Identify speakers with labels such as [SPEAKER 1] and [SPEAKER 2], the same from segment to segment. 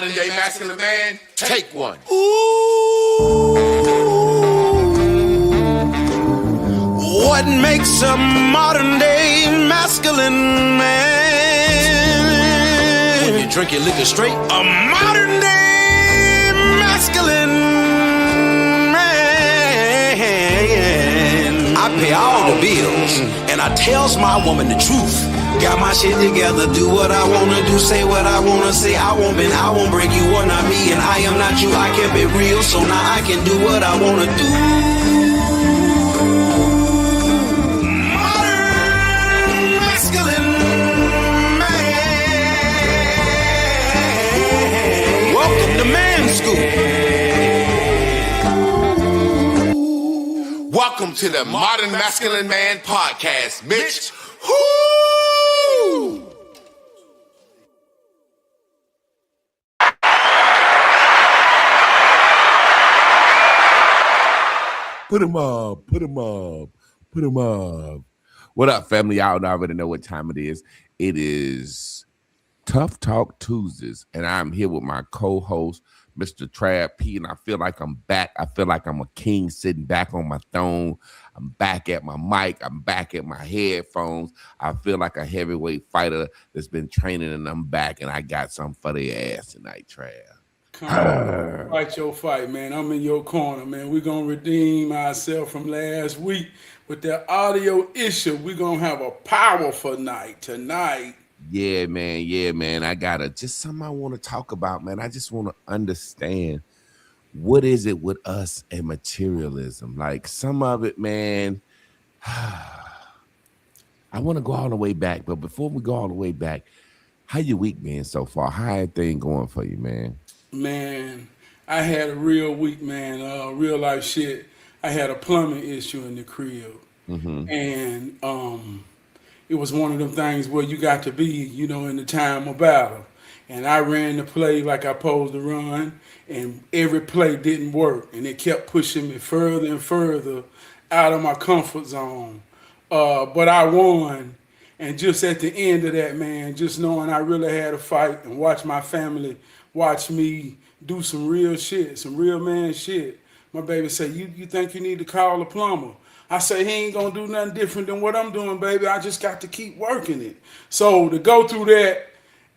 [SPEAKER 1] modern day masculine man, take one.
[SPEAKER 2] Ooh, what makes a modern day masculine man? When you drink your liquor straight, a modern day masculine man. I pay all the bills and I tells my woman the truth. Got my shit together, do what I wanna do, say what I wanna say. I won't bend, I won't break, you are not me, and I am not you. I kept it real, so now I can do what I wanna do. Modern masculine man. Welcome to Man School.
[SPEAKER 1] Welcome to the Modern Masculine Man Podcast, bitch. Woo! Put him up, put him up, put him up. What up, family? Y'all already know what time it is. It is Tough Talk Tuesdays, and I'm here with my co-host, Mr. Trab P, and I feel like I'm back. I feel like I'm a king sitting back on my throne. I'm back at my mic. I'm back at my headphones. I feel like a heavyweight fighter that's been training, and I'm back, and I got something for their ass tonight, Trab.
[SPEAKER 3] Come on, fight your fight, man. I'm in your corner, man. We're going to redeem ourselves from last week with that audio issue. We're going to have a powerful night tonight.
[SPEAKER 1] Yeah, man. I got just something I want to talk about, man. I just want to understand what is it with us and materialism. Like some of it, man, I want to go all the way back. But before we go all the way back, how your week been so far? How everything going for you, man?
[SPEAKER 3] Man, I had a real week, man. Real life shit. I had a plumbing issue in the crib. And it was one of them things where you got to be, in the time of battle. And I ran the play like I supposed to run, and every play didn't work. And it kept pushing me further and further out of my comfort zone. But I won. And just at the end of that, man, just knowing I really had a fight and watch my family watch me do some real shit, some real man shit. My baby said, you think you need to call a plumber? I say, he ain't gonna do nothing different than what I'm doing, baby. I just got to keep working it. So to go through that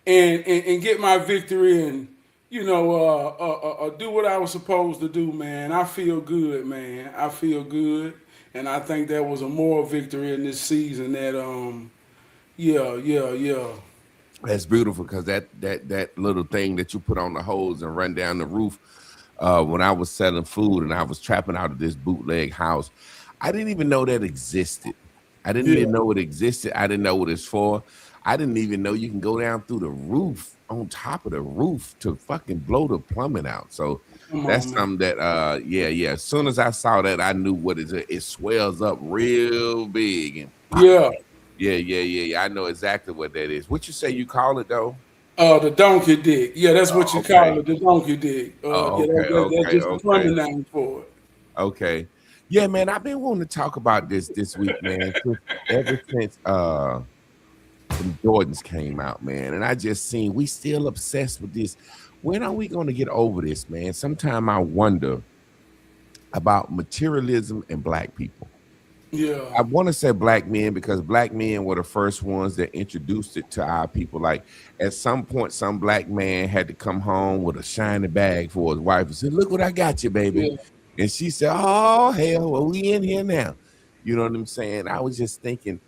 [SPEAKER 3] and get my victory and, do what I was supposed to do, man, I feel good, man. I feel good. And I think that was a moral victory in this season that, yeah.
[SPEAKER 1] That's beautiful, because that little thing that you put on the hose and run down the roof, when I was selling food and I was trapping out of this bootleg house, I didn't even know that existed. I didn't even know it existed. I didn't know what it's for. I didn't even know you can go down through the roof, on top of the roof, to fucking blow the plumbing out. So that's something that, As soon as I saw that, I knew what it is. It swells up real big. And pop. Yeah. I know exactly what that is. What you say you call it, though?
[SPEAKER 3] The donkey dick. Yeah, that's what you call it, the donkey dick. That's just a plumbing name for it.
[SPEAKER 1] Okay. Yeah, man, I've been wanting to talk about this week, man, ever since some Jordans came out, man. And I just seen we still obsessed with this. When are we going to get over this, man? Sometimes I wonder about materialism and black people.
[SPEAKER 3] Yeah,
[SPEAKER 1] I want to say black men because black men were the first ones that introduced it to our people. Like at some point, some black man had to come home with a shiny bag for his wife and said, "Look what I got you, baby." Yeah. And she said, "Oh, hell, well, we in here now." You know what I'm saying? I was just thinking,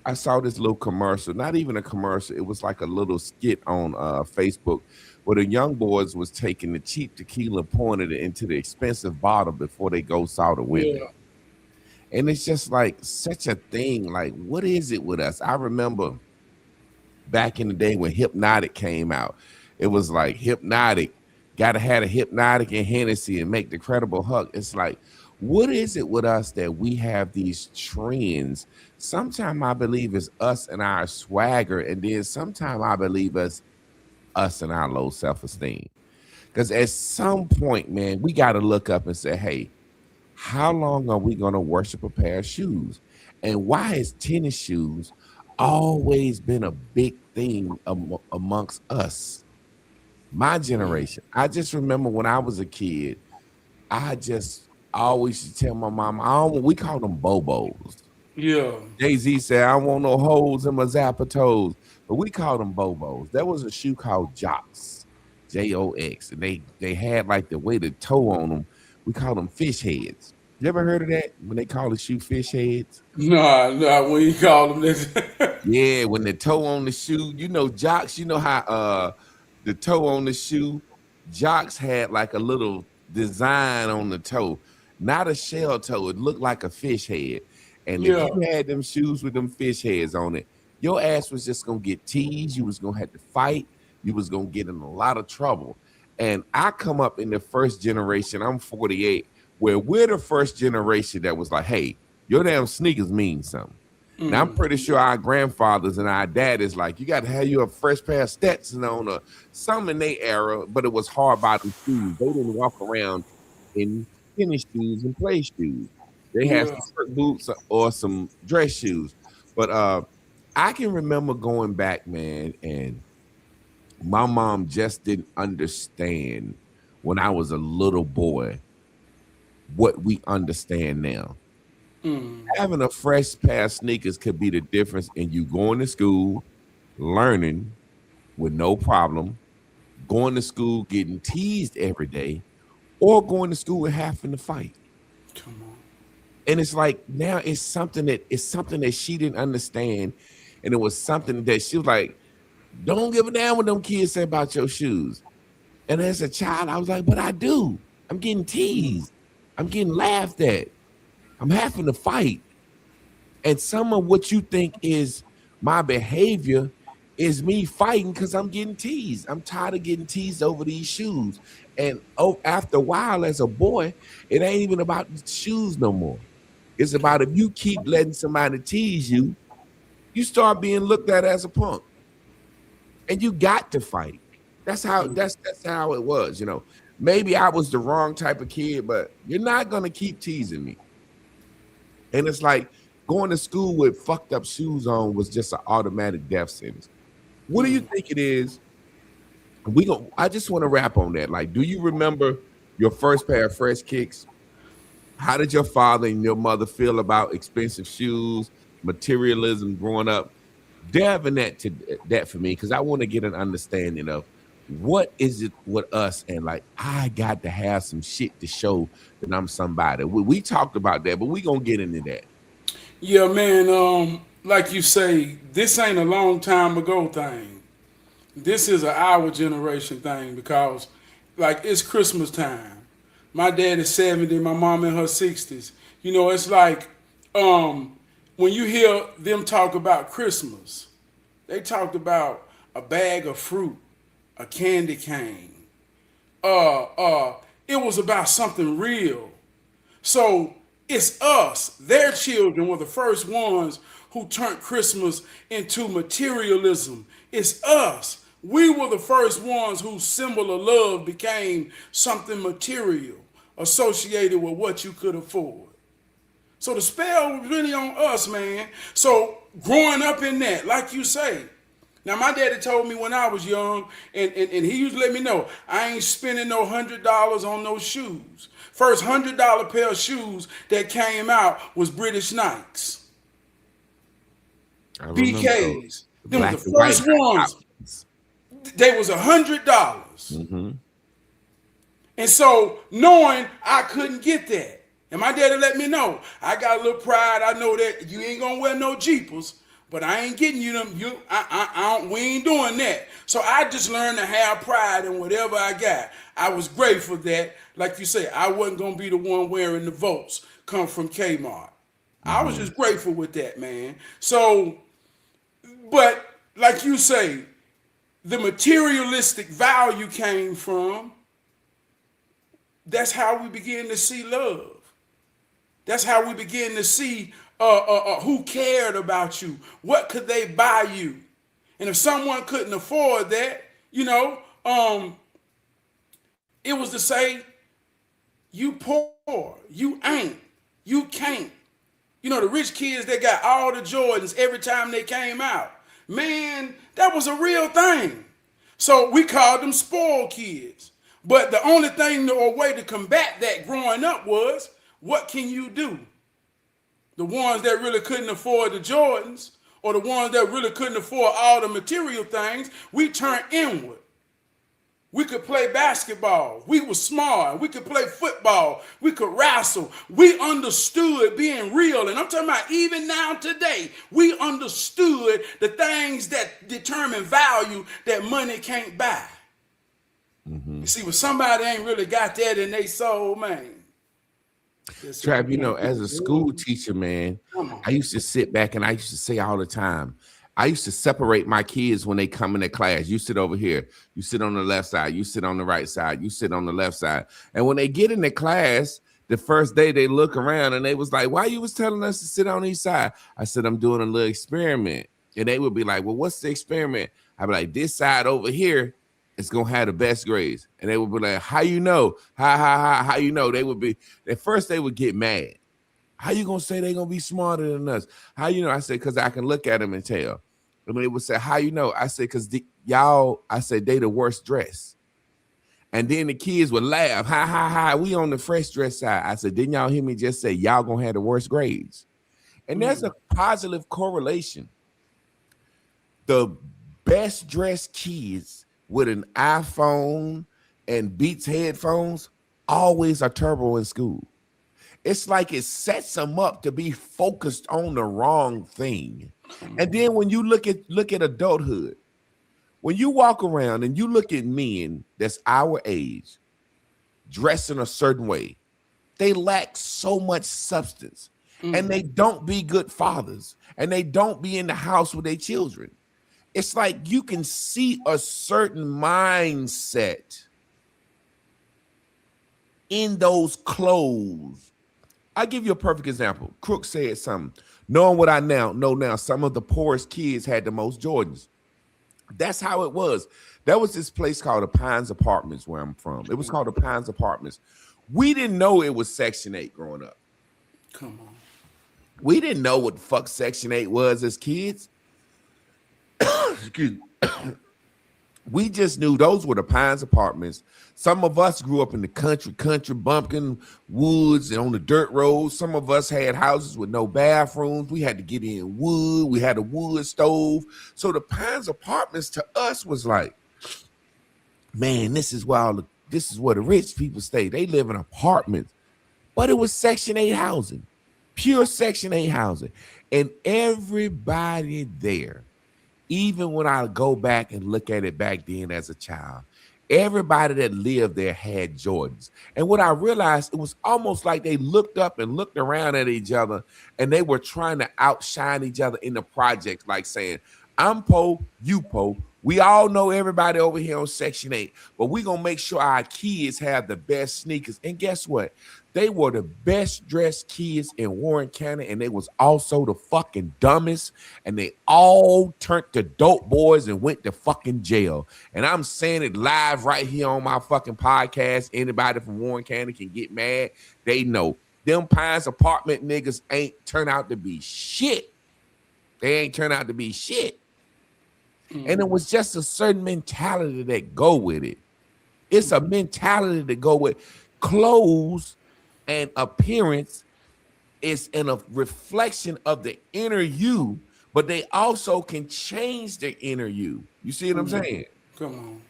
[SPEAKER 1] I saw this little commercial, not even a commercial. It was like a little skit on Facebook where the young boys was taking the cheap tequila, pouring it into the expensive bottle before they go saw the women. Yeah. And it's just like such a thing. Like, what is it with us? I remember back in the day when Hypnotic came out, it was like Hypnotic, gotta have a Hypnotic and Hennessy and make the Credible Huck. It's like, what is it with us that we have these trends? Sometimes I believe it's us and our swagger, and then sometimes I believe it's us and our low self-esteem. Because at some point, man, we got to look up and say, hey, how long are we going to worship a pair of shoes? And why has tennis shoes always been a big thing amongst us? My generation. I just remember when I was a kid, I just always used to tell my mom, we call them bobos.
[SPEAKER 3] Yeah.
[SPEAKER 1] Jay-Z said, I don't want no holes in my zapper toes. But we called them bobos. There was a shoe called Jocks, Jox, and they had like the way the toe on them. We call them fish heads. You ever heard of that? When they call the shoe fish heads?
[SPEAKER 3] Nah, when you call them this.
[SPEAKER 1] Yeah, when the toe on the shoe, Jocks, you know how the toe on the shoe, Jocks had like a little design on the toe, not a shell toe. It looked like a fish head. And if
[SPEAKER 3] Yeah.
[SPEAKER 1] you had them shoes with them fish heads on it, your ass was just gonna get teased. You was gonna have to fight. You was gonna get in a lot of trouble. And I come up in the first generation, I'm 48, where we're the first generation that was like, hey, your damn sneakers mean something. Now I'm pretty sure our grandfathers and our dad is like, you got to have you a fresh pair of Stetson on or some in their era, but it was hard bottom shoes. They didn't walk around in tennis shoes and play shoes. They had
[SPEAKER 3] Yeah.
[SPEAKER 1] some skirt boots or some dress shoes. But I can remember going back, man, and my mom just didn't understand when I was a little boy what we understand now. Having a fresh pair of sneakers could be the difference in you going to school, learning with no problem, going to school getting teased every day, or going to school and having to fight.
[SPEAKER 3] Come on.
[SPEAKER 1] And it's like now it's something that she didn't understand, and it was something that she was like, "Don't give a damn what them kids say about your shoes." And as a child, I was like, "But I do. I'm getting teased. I'm getting laughed at. I'm having to fight." And some of what you think is my behavior is me fighting because I'm getting teased. I'm tired of getting teased over these shoes. And after a while, as a boy, it ain't even about the shoes no more. It's about if you keep letting somebody tease you, you start being looked at as a punk. And you got to fight. That's how it was. Maybe I was the wrong type of kid, but you're not gonna keep teasing me. And it's like going to school with fucked up shoes on was just an automatic death sentence. What do you think it is? I just want to wrap on that. Like, do you remember your first pair of fresh kicks? How did your father and your mother feel about expensive shoes, materialism growing up? Delve in that for me, because I want to get an understanding of what is it with us, and like I got to have some shit to show that I'm somebody. We talked about that, but we gonna get into that.
[SPEAKER 3] Yeah, man. Like you say, this ain't a long time ago thing. This is an our generation thing because, like, it's Christmas time. My dad is 70, my mom in her 60s. It's like when you hear them talk about Christmas, they talked about a bag of fruit, a candy cane. It was about something real. So it's us. Their children were the first ones who turned Christmas into materialism. It's us. We were the first ones whose symbol of love became something material associated with what you could afford. So the spell was really on us, man. So growing up in that, like you say, now my daddy told me when I was young, and he used to let me know, I ain't spending no $100 on those shoes. First $100 pair of shoes that came out was British Nikes.
[SPEAKER 1] I remember
[SPEAKER 3] BKs.
[SPEAKER 1] the
[SPEAKER 3] Them
[SPEAKER 1] black
[SPEAKER 3] was the
[SPEAKER 1] and white
[SPEAKER 3] first ones.
[SPEAKER 1] Hopkins.
[SPEAKER 3] They was $100.
[SPEAKER 1] Mm-hmm.
[SPEAKER 3] And so knowing I couldn't get that. And my daddy let me know. I got a little pride. I know that you ain't gonna wear no Jeepers, but I ain't getting you them. We ain't doing that. So I just learned to have pride in whatever I got. I was grateful that, like you say, I wasn't gonna be the one wearing the votes come from Kmart. I was just grateful with that, man. So, but like you say, the materialistic value came from, that's how we begin to see love. That's how we begin to see who cared about you. What could they buy you? And if someone couldn't afford that, it was to say, you poor, you ain't, you can't. The rich kids that got all the Jordans every time they came out. Man, that was a real thing. So we called them spoiled kids. But the only thing or way to combat that growing up was, what can you do? The ones that really couldn't afford the Jordans, or the ones that really couldn't afford all the material things, we turned inward. We could play basketball. We were smart. We could play football. We could wrestle. We understood being real. And I'm talking about even now today, we understood the things that determine value that money can't buy. You see, when somebody ain't really got that in their soul, man.
[SPEAKER 1] Trab, you know, as a school teacher, man, I used to sit back and I used to say all the time, I used to separate my kids when they come into class. You sit over here, you sit on the left side, you sit on the right side, you sit on the left side. And when they get into class, the first day they look around and they was like, why you was telling us to sit on each side? I said, I'm doing a little experiment. And they would be like, well, what's the experiment? I'd be like, this side over here is gonna have the best grades. And they would be like, how you know? How you know? They would be, at first they would get mad. How you gonna say they gonna be smarter than us? How you know? I said, because I can look at them and tell. And they would say, how you know? I said, because y'all, I said, they the worst dressed. And then the kids would laugh, ha, we on the fresh dress side. I said, didn't y'all hear me just say y'all gonna have the worst grades? And there's a positive correlation. The best dressed kids with an iPhone and Beats headphones always are turbo in school. It's like it sets them up to be focused on the wrong thing. And then when you look at adulthood, when you walk around and you look at men that's our age, dressed in a certain way, they lack so much substance, and they don't be good fathers, and they don't be in the house with their children. It's like you can see a certain mindset in those clothes. I'll give you a perfect example. Crook said something. Knowing what I know now, some of the poorest kids had the most Jordans. That's how it was. There was this place called the Pines Apartments where I'm from. It was called the Pines Apartments. We didn't know it was Section 8 growing up.
[SPEAKER 3] Come on.
[SPEAKER 1] We didn't know what the fuck Section 8 was as kids. Excuse me. We just knew those were the Pines Apartments. Some of us grew up in the country bumpkin woods and on the dirt roads. Some of us had houses with no bathrooms. We had to get in wood. We had a wood stove. So the Pines Apartments to us was like, man, this is where the rich people stay. They live in apartments. But it was Section 8 housing, pure Section 8 housing. And everybody there, even when I go back and look at it back then as a child, everybody that lived there had Jordans. And what I realized, it was almost like they looked up and looked around at each other and they were trying to outshine each other in the project, like saying, I'm po, you po. We all know everybody over here on Section 8, but we're going to make sure our kids have the best sneakers. And guess what? They were the best dressed kids in Warren County, and they was also the fucking dumbest, and they all turned to dope boys and went to fucking jail. And I'm saying it live right here on my fucking podcast. Anybody from Warren County can get mad. They know. Them Pines Apartment niggas ain't turn out to be shit. They ain't turn out to be shit. And it was just a certain mentality that go with it. It's a mentality to go with clothes and appearance is in a reflection of the inner you, but they also can change the inner you. You see what I'm saying?
[SPEAKER 3] Come on.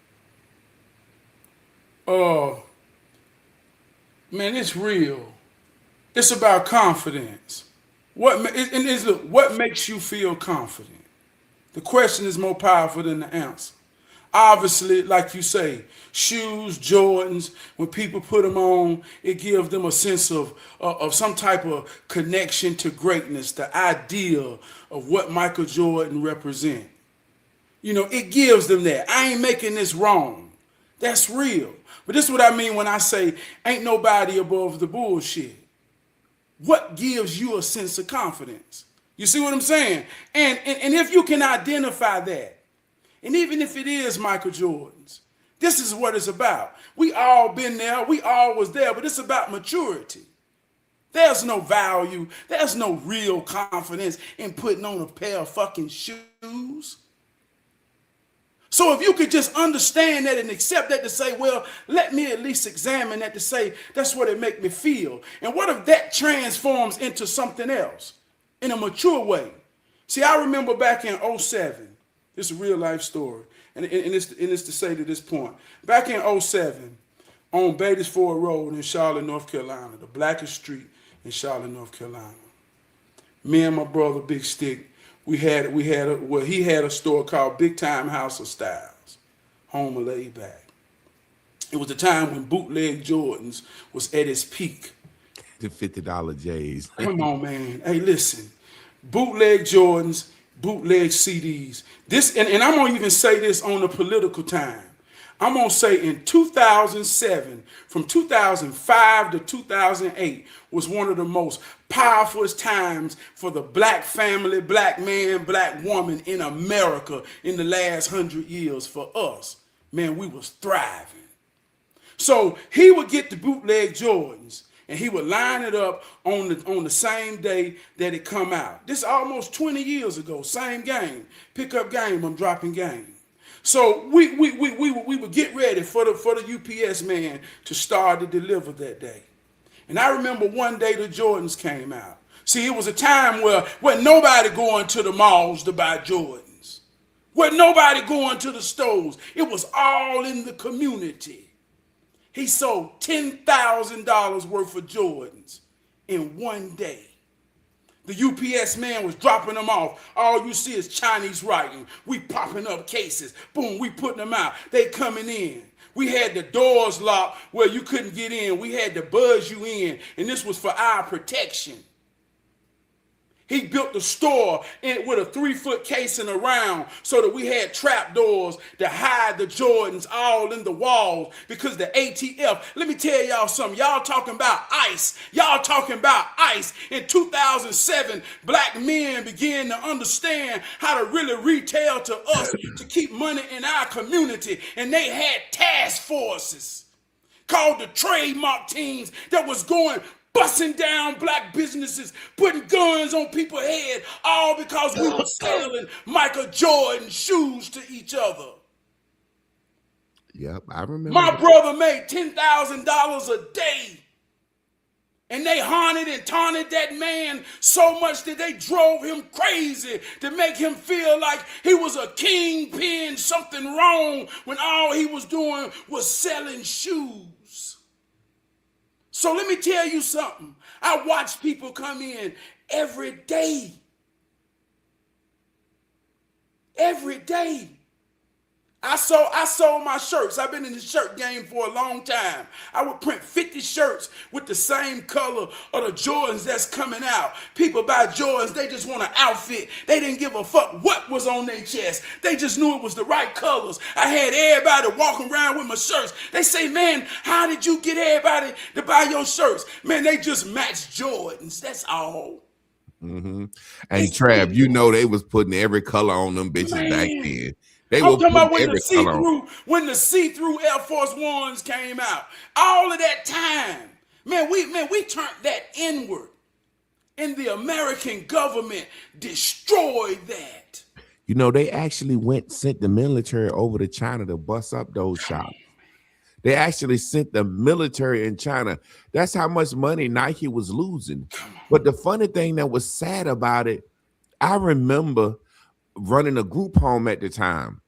[SPEAKER 3] Oh, man, it's real. It's about confidence. What makes you feel confident? The question is more powerful than the answer. Obviously, like you say, shoes, Jordans, when people put them on, it gives them a sense of some type of connection to greatness, the ideal of what Michael Jordan represents. You know, it gives them that. I ain't making this wrong. That's real. But this is what I mean when I say ain't nobody above the bullshit. What gives you a sense of confidence? You see what I'm saying? And if you can identify that, and even if it is Michael Jordan's, this is what it's about. We all been there. We all was there, but it's about maturity. There's no value. There's no real confidence in putting on a pair of fucking shoes. So if you could just understand that and accept that to say, well, let me at least examine that to say, that's what it make me feel. And what if that transforms into something else in a mature way? See, I remember back in '07, this is a real life story, and it's to say to this point. Back in '07, on Batesford Road in Charlotte, North Carolina, the blackest street in Charlotte, North Carolina, me and my brother Big Stick, he had a store called Big Time House of Styles, home of laid back. It was the time when bootleg Jordans was at its peak.
[SPEAKER 1] The $50 J's.
[SPEAKER 3] Come on, man. Hey, listen. Bootleg Jordans, bootleg CDs. This, and I'm gonna even say this on the political time. I'm gonna say in 2007, from 2005 to 2008, was one of the most powerful times for the black family, black man, black woman in America in the last 100 years. For us, man, we was thriving. So he would get the bootleg Jordans and he would line it up on the same day that it come out. This is almost 20 years ago, same game. Pick up game, I'm dropping game. So we would get ready for the UPS man to start to deliver that day. And I remember one day the Jordans came out. See, it was a time where nobody going to the malls to buy Jordans. Where nobody going to the stores. It was all in the community. He sold $10,000 worth of Jordans in one day. The UPS man was dropping them off. All you see is Chinese writing. We popping up cases. Boom, we putting them out. They coming in. We had the doors locked where you couldn't get in. We had to buzz you in, and this was for our protection. He built the store with a 3-foot casing around so that we had trap doors to hide the Jordans all in the walls because the ATF, let me tell y'all something. Y'all talking about ICE. Y'all talking about ICE. In 2007, black men began to understand how to really retail to us to keep money in our community. And they had task forces called the trademark teams that was going busting down black businesses, putting guns on people's head, all because we were selling Michael Jordan shoes to each other.
[SPEAKER 1] Yep, I remember.
[SPEAKER 3] My brother made $10,000 a day. And they haunted and taunted that man so much that they drove him crazy to make him feel like he was a kingpin, something wrong, when all he was doing was selling shoes. So let me tell you something. I watch people come in every day. Every day. I sold my shirts. I've been in the shirt game for a long time. I would print 50 shirts with the same color of the Jordans that's coming out. People buy Jordans, they just want an outfit. They didn't give a fuck what was on their chest. They just knew it was the right colors. I had everybody walking around with my shirts. They say, man, how did you get everybody to buy your shirts? Man, they just matched Jordans. That's all.
[SPEAKER 1] Mm-hmm. And Trab, you know they was putting every color on them bitches back then. They
[SPEAKER 3] I'm
[SPEAKER 1] were
[SPEAKER 3] talking about when the see-through Air Force Ones came out. All of that time, we turned that inward. And the American government destroyed that.
[SPEAKER 1] You know, they actually sent the military over to China to bust up those shops. They actually sent the military in China. That's how much money Nike was losing. But the funny thing that was sad about it, I remember running a group home at the time.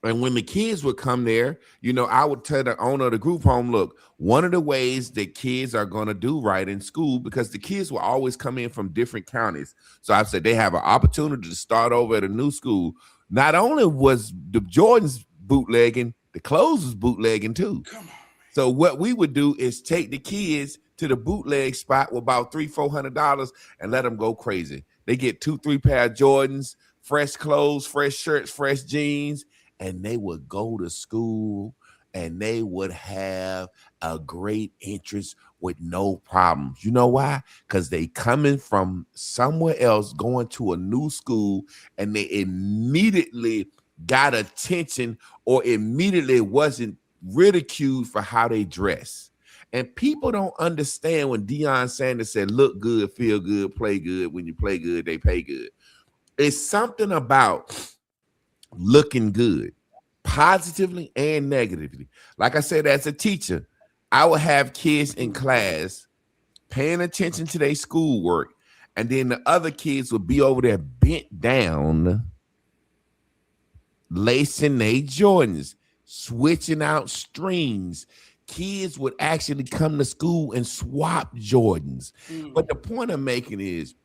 [SPEAKER 1] And when the kids would come there, you know, I would tell the owner of the group home, look, one of the ways that kids are going to do right in school, because the kids will always come in from different counties. So I said they have an opportunity to start over at a new school. Not only was the Jordans bootlegging, the clothes was bootlegging too. Come on, man. So what we would do is take the kids to the bootleg spot with about $300-400 and let them go crazy. They get 2-3 pair of Jordans, fresh clothes, fresh shirts, fresh jeans, and they would go to school and they would have a great interest with no problems. You know why? Because they coming from somewhere else, going to a new school, and they immediately got attention or immediately wasn't ridiculed for how they dress. And people don't understand when Deion Sanders said, look good, feel good, play good. When you play good, they pay good. It's something about looking good. positively and negatively. Like I said, as a teacher, I would have kids in class paying attention to their schoolwork, and then the other kids would be over there bent down, lacing their Jordans, switching out strings. Kids would actually come to school and swap Jordans. But the point I'm making is,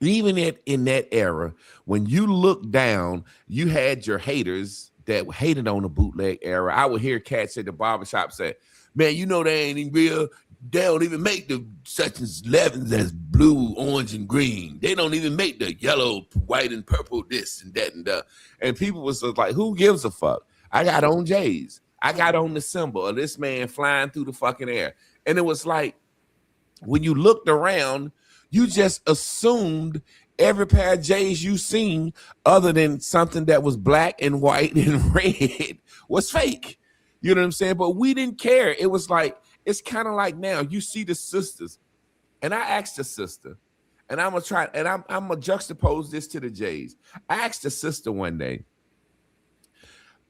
[SPEAKER 1] even in that era, when you look down, you had your haters that hated on the bootleg era. I would hear cats at the barbershop say, man, you know they ain't even real. They don't even make the such as 11s as blue, orange, and green. They don't even make the yellow, white, and purple, this and that and that. And people was just like, who gives a fuck? I got on J's. I got on the symbol of this man flying through the fucking air. And it was like, when you looked around, you just assumed every pair of J's you seen, other than something that was black and white and red, was fake. You know what I'm saying? But we didn't care. It was like, it's kind of like now you see the sisters, and I asked the sister, and I'm gonna juxtapose this to the J's. I asked the sister one day,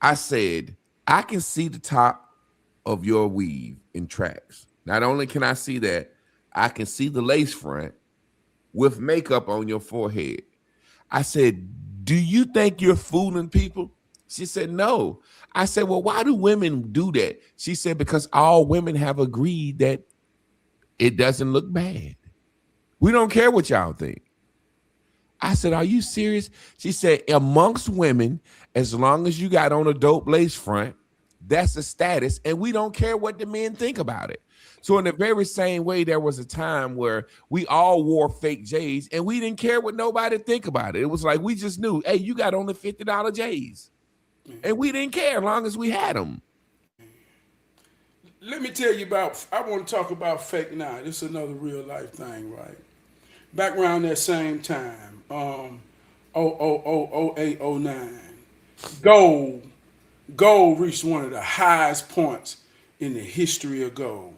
[SPEAKER 1] I said, I can see the top of your weave in tracks. Not only can I see that, I can see the lace front with makeup on your forehead. I said, do you think you're fooling people? She said, no. I said, well, why do women do that? She said, because all women have agreed that it doesn't look bad. We don't care what y'all think. I said, are you serious? She said, amongst women, as long as you got on a dope lace front, that's a status, and we don't care what the men think about it. So in the very same way, there was a time where we all wore fake J's and we didn't care what nobody think about it. It was like, we just knew, hey, you got on the $50 J's. And we didn't care as long as we had them.
[SPEAKER 3] Let me tell you about, I want to talk about fake now. This is another real life thing, right? Back around that same time, 08, 09, gold reached one of the highest points in the history of gold.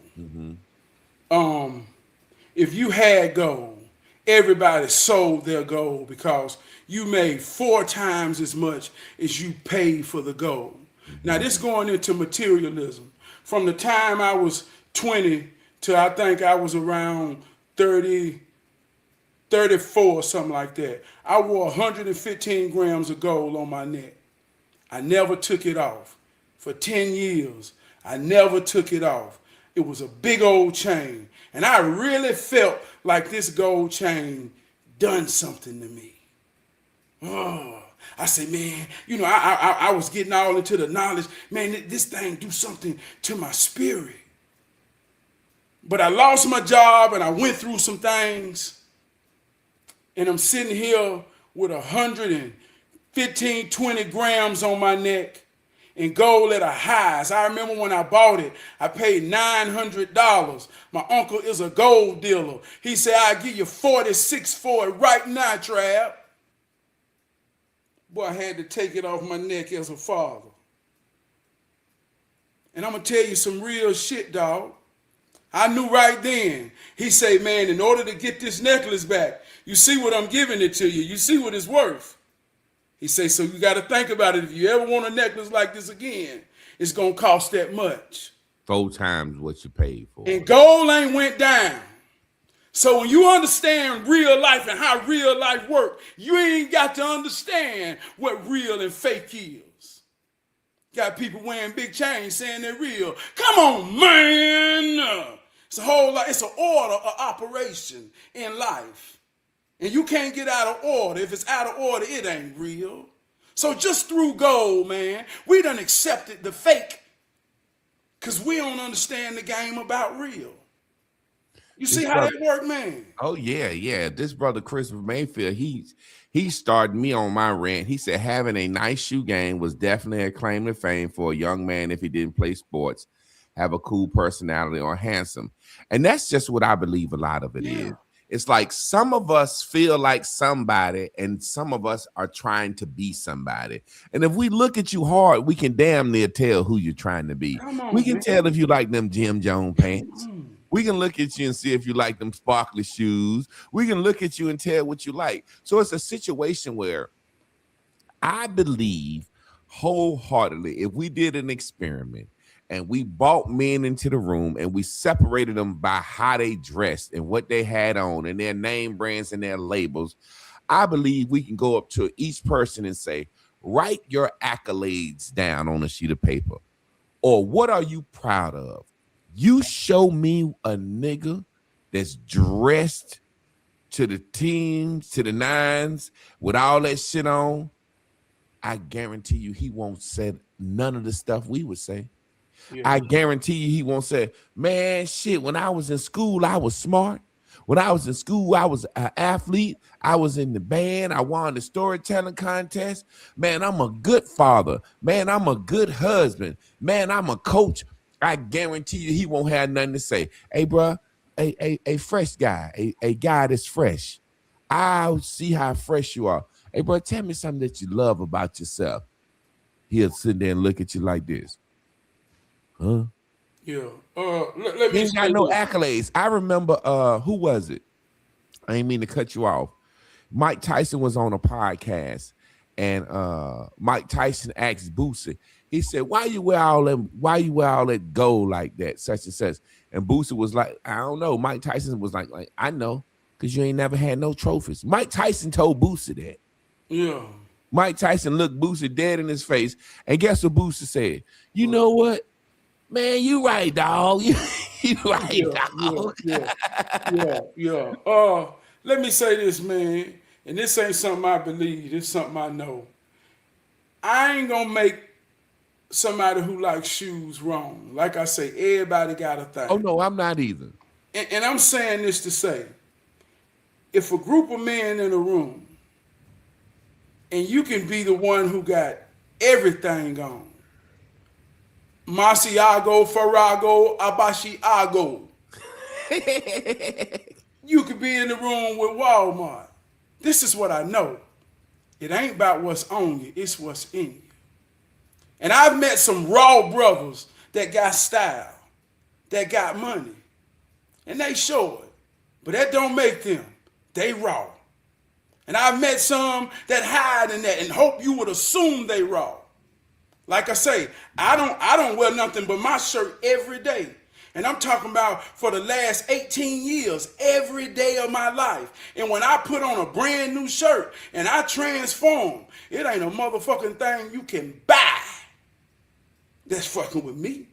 [SPEAKER 3] If you had gold, everybody sold their gold because you made 4 times as much as you paid for the gold. Now, this going into materialism. From the time I was 20 to I think I was around 30, 34, something like that, I wore 115 grams of gold on my neck. I never took it off. For 10 years, I never took it off. It was a big old chain. And I really felt like this gold chain done something to me. Oh, I said, man, you know, I was getting all into the knowledge. Man, this thing do something to my spirit. But I lost my job and I went through some things. And I'm sitting here with 115, 20 grams on my neck and gold at a highs. I remember when I bought it, I paid $900. My uncle is a gold dealer. He said, I'll give you 46 for it right now, Trab. Boy, I had to take it off my neck as a father. And I'm going to tell you some real shit, dog. I knew right then. He said, man, in order to get this necklace back, you see what I'm giving it to you. You see what it's worth. He said, so you got to think about it. If you ever want a necklace like this again, it's going to cost that much.
[SPEAKER 1] 4 times what you paid for.
[SPEAKER 3] And gold ain't went down. So when you understand real life and how real life works, you ain't got to understand what real and fake is. Got people wearing big chains saying they're real. Come on, man. It's a whole lot. It's an order of operation in life. And you can't get out of order. If it's out of order, it ain't real. So just through gold, man, we done accepted the fake because we don't understand the game about real. You see how that work, man?
[SPEAKER 1] Oh, yeah. This brother, Christopher Mayfield, he started me on my rant. He said having a nice shoe game was definitely a claim to fame for a young man if he didn't play sports, have a cool personality, or handsome. And that's just what I believe a lot of it is. It's like some of us feel like somebody and some of us are trying to be somebody. And if we look at you hard, we can damn near tell who you're trying to be. We can tell if you like them Jim Jones pants. We can look at you and see if you like them sparkly shoes. We can look at you and tell what you like. So it's a situation where I believe wholeheartedly, if we did an experiment and we brought men into the room and we separated them by how they dressed and what they had on and their name brands and their labels, I believe we can go up to each person and say, write your accolades down on a sheet of paper. Or what are you proud of? You show me a nigga that's dressed to the teens, to the nines, with all that shit on. I guarantee you he won't say none of the stuff we would say.
[SPEAKER 3] Yeah.
[SPEAKER 1] I guarantee you he won't say, man, shit, when I was in school, I was smart. When I was in school, I was an athlete. I was in the band. I won the storytelling contest. Man, I'm a good father. Man, I'm a good husband. Man, I'm a coach. I guarantee you he won't have nothing to say. Hey, bro, a fresh guy, a guy that's fresh. I see how fresh you are. Hey, bro, tell me something that you love about yourself. He'll sit there and look at you like this. Huh?
[SPEAKER 3] Yeah. Let
[SPEAKER 1] He
[SPEAKER 3] me
[SPEAKER 1] ain't got
[SPEAKER 3] say
[SPEAKER 1] no
[SPEAKER 3] this.
[SPEAKER 1] accolades. I remember, who was it? I ain't mean to cut you off. Mike Tyson was on a podcast, and Mike Tyson asked Boosie. He said, "Why you wear all that gold like that, such and such?" And Boosie was like, "I don't know." Mike Tyson was like, "I know, because you ain't never had no trophies." Mike Tyson told Boosie that.
[SPEAKER 3] Yeah.
[SPEAKER 1] Mike Tyson looked Boosie dead in his face, and guess what Boosie said? You know what? Man, you right, dog. You right, dog.
[SPEAKER 3] Yeah. Let me say this, man, and this ain't something I believe. This something I know. I ain't gonna make somebody who likes shoes wrong. Like I say, everybody got a thing.
[SPEAKER 1] Oh no, I'm not either.
[SPEAKER 3] And I'm saying this to say, if a group of men in a room, and you can be the one who got everything on, Masiago, Farago, Abashiago. You could be in the room with Walmart. This is what I know. It ain't about what's on you, it's what's in you. And I've met some raw brothers that got style, that got money, and they show it. But that don't make them. They raw. And I've met some that hide in that and hope you would assume they raw. Like I say, I don't wear nothing but my shirt every day. And I'm talking about for the last 18 years, every day of my life. And when I put on a brand new shirt and I transform, it ain't a motherfucking thing you can buy that's fucking with me.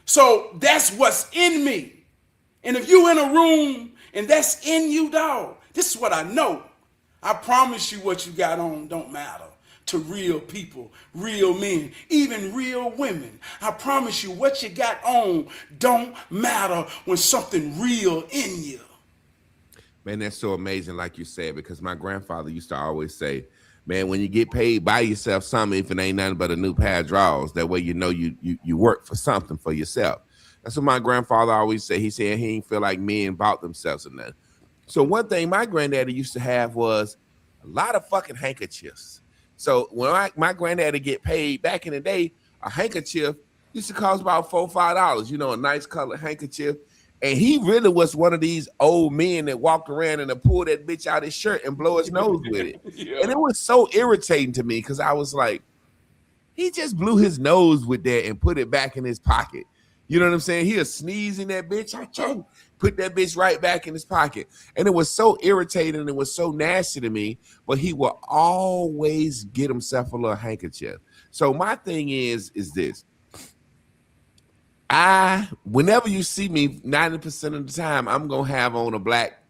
[SPEAKER 3] So that's what's in me. And if you in a room and that's in you, dog, this is what I know. I promise you what you got on don't matter to real people, real men, even real women. I promise you what you got on don't matter when something real in you.
[SPEAKER 1] Man, that's so amazing, like you said, because my grandfather used to always say, man, when you get paid, buy yourself something if it ain't nothing but a new pair of drawers. That way you know you work for something for yourself. That's what my grandfather always said. He said he didn't feel like men bought themselves or nothing. So one thing my granddaddy used to have was a lot of fucking handkerchiefs. So when my granddaddy get paid back in the day, a handkerchief used to cost about $4 or $5, a nice colored handkerchief. And he really was one of these old men that walked around and pull that bitch out his shirt and blow his nose with it. Yeah. And it was so irritating to me because I was like, he just blew his nose with that and put it back in his pocket. You know what I'm saying? He'll sneeze in that bitch. Put that bitch right back in his pocket. And it was so irritating. It was so nasty to me. But he will always get himself a little handkerchief. So my thing is this. Whenever you see me, 90% of the time, I'm going to have on a black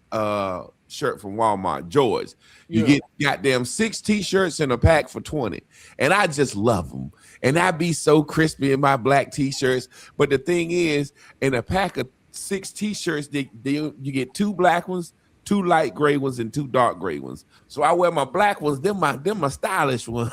[SPEAKER 1] shirt from Walmart, George. You get goddamn 6 T-shirts in a pack for $20. And I just love them. And I be so crispy in my black T-shirts. But the thing is, in a pack of 6 T-shirts, you get 2 black ones, 2 light gray ones, and 2 dark gray ones. So I wear my black ones, them my stylish ones.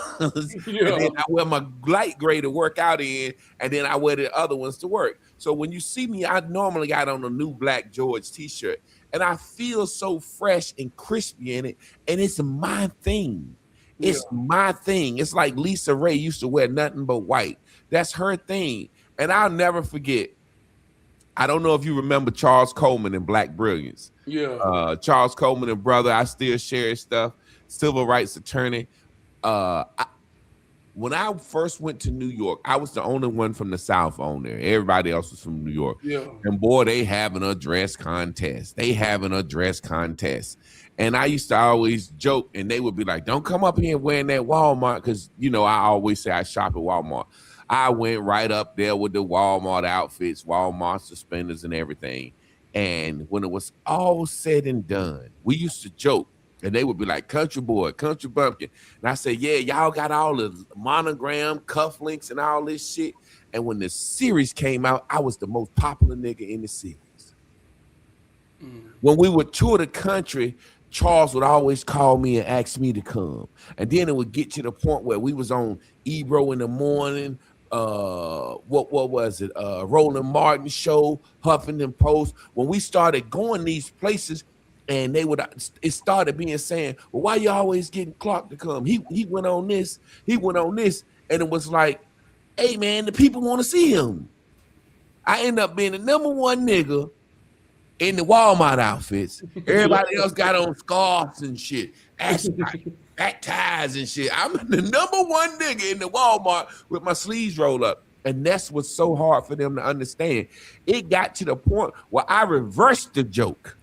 [SPEAKER 1] Yeah. And then I wear my light gray to work out in, and then I wear the other ones to work. So when you see me, I normally got on a new black George T-shirt. And I feel so fresh and crispy in it. And it's my thing. It's my thing. It's like Lisa Ray used to wear nothing but white. That's her thing. And I'll never forget. I don't know if you remember Charles Coleman in Black Brilliance. Yeah. Charles Coleman and brother, I still share his stuff. Civil rights attorney. when I first went to New York, I was the only one from the South on there. Everybody else was from New York.
[SPEAKER 3] Yeah.
[SPEAKER 1] And boy, they having a dress contest. And I used to always joke, and they would be like, don't come up here wearing that Walmart, because, you know, I always say I shop at Walmart. I went right up there with the Walmart outfits, Walmart suspenders and everything. And when it was all said and done, we used to joke, and they would be like, country boy, country bumpkin. And I said, yeah, y'all got all the monogram, cufflinks, and all this shit. And when the series came out, I was the most popular nigga in the series. When we would tour the country, Charles would always call me and ask me to come. And then it would get to the point where we was on Ebro in the morning, what was it? Roland Martin show, Huffington Post. When we started going these places, and it started being saying, well, why you always getting Clark to come? He went on this, and it was like, hey man, the people want to see him. I end up being the number one nigga in the Walmart outfits. Everybody else got on scarves and shit, back ties and shit. I'm the number one nigga in the Walmart with my sleeves rolled up. And that's what's so hard for them to understand. It got to the point where I reversed the joke.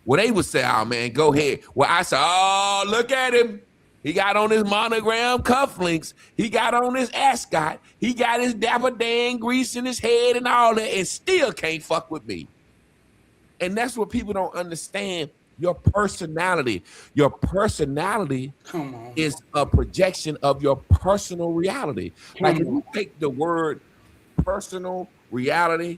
[SPEAKER 1] Well, they would say, oh, man, go ahead. Well, I said, oh, look at him. He got on his monogram cufflinks. He got on his ascot. He got his Dapper Dan grease in his head and all that, and still can't fuck with me. And that's what people don't understand. Your personality. Your personality is a projection of your personal reality. Like if you take the word personal reality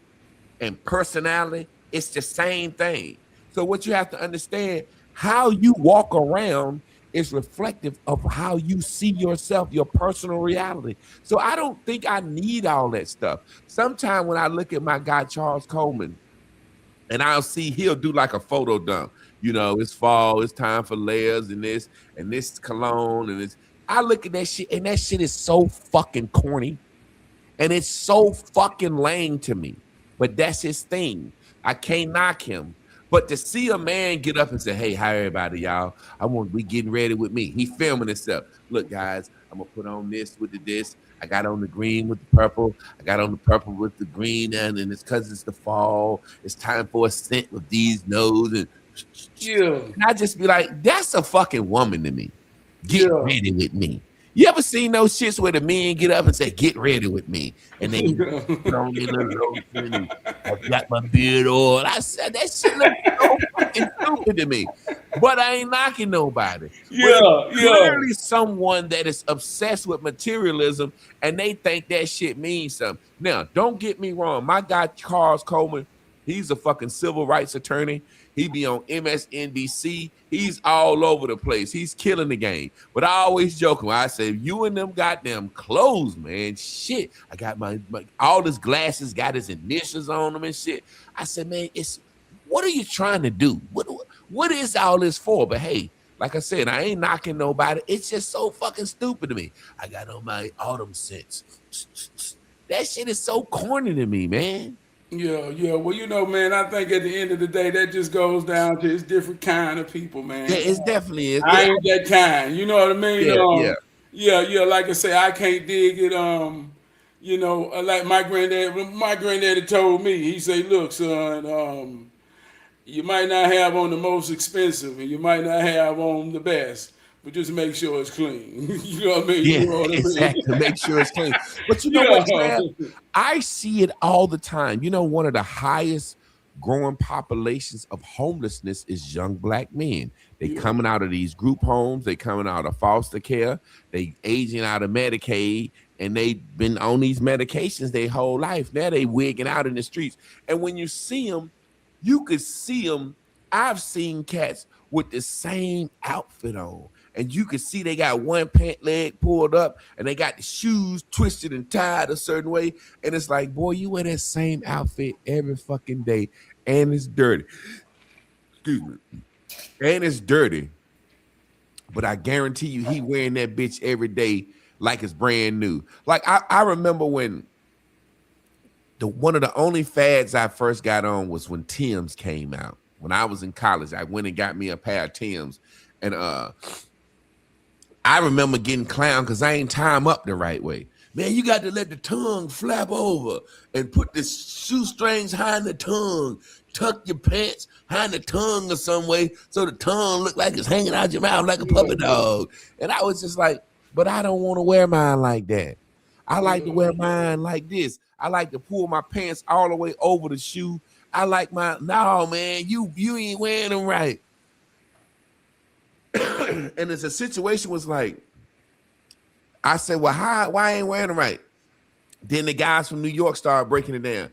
[SPEAKER 1] and personality, it's the same thing. So what you have to understand, how you walk around is reflective of how you see yourself, your personal reality. So I don't think I need all that stuff. Sometimes when I look at my guy, Charles Coleman, and I'll see he'll do like a photo dump. You know, it's fall, it's time for layers and this cologne and this. I look at that shit, and that shit is so fucking corny. And it's so fucking lame to me. But that's his thing. I can't knock him. But to see a man get up and say, hey, hi, everybody, y'all. I want to be getting ready with me. He filming himself. Look, guys, I'm going to put on this with this. I got on the green with the purple. I got on the purple with the green. And it's because it's the fall. It's time for a scent with these nose. And I just be like, that's a fucking woman to me. Get ready with me. You ever seen those shits where the men get up and say, get ready with me? And then put on their little lotion. I got my beard oil. I said, that shit looks so fucking stupid to me. But I ain't knocking nobody. Clearly someone that is obsessed with materialism and they think that shit means something. Now, don't get me wrong. My guy, Charles Coleman, he's a fucking civil rights attorney. He be on MSNBC. He's all over the place. He's killing the game. But I always joke him. I say, you and them goddamn clothes, man. Shit. I got my all his glasses got his initials on them and shit. I said, man, what are you trying to do? What is all this for? But hey, like I said, I ain't knocking nobody. It's just so fucking stupid to me. I got on my autumn scents. That shit is so corny to me, man.
[SPEAKER 3] Yeah. Well, you know, man, I think at the end of the day, that just goes down to it's different kind of people, man.
[SPEAKER 1] Yeah, it's definitely is.
[SPEAKER 3] I ain't that kind. You know what I mean?
[SPEAKER 1] Yeah.
[SPEAKER 3] Like I say, I can't dig it. You know, like my granddaddy told me, he say, look, son, you might not have on the most expensive and you might not have on the best, but just make sure it's clean. You know what I mean?
[SPEAKER 1] Yeah,
[SPEAKER 3] you know what
[SPEAKER 1] exactly.
[SPEAKER 3] I mean?
[SPEAKER 1] Make sure it's clean. But you know what, Trab? I see it all the time. You know, one of the highest growing populations of homelessness is young black men. They coming out of these group homes. They coming out of foster care. They aging out of Medicaid. And they've been on these medications their whole life. Now they wigging out in the streets. And when you see them, you could see them. I've seen cats with the same outfit on. And you can see they got one pant leg pulled up and they got the shoes twisted and tied a certain way. And it's like, boy, you wear that same outfit every fucking day and it's dirty. Excuse me. And it's dirty. But I guarantee you he wearing that bitch every day like it's brand new. Like I remember when one of the only fads I first got on was when Tim's came out. When I was in college, I went and got me a pair of Tim's. And I remember getting clowned because I ain't tie them up the right way. Man, you got to let the tongue flap over and put the shoestrings behind the tongue. Tuck your pants behind the tongue or some way so the tongue look like it's hanging out your mouth like a puppy dog. And I was just like, but I don't want to wear mine like that. I like to wear mine like this. I like to pull my pants all the way over the shoe. I like my, no, man, you ain't wearing them right. And it's a situation was like, I said, well, why I ain't wearing them right? Then the guys from New York started breaking it down.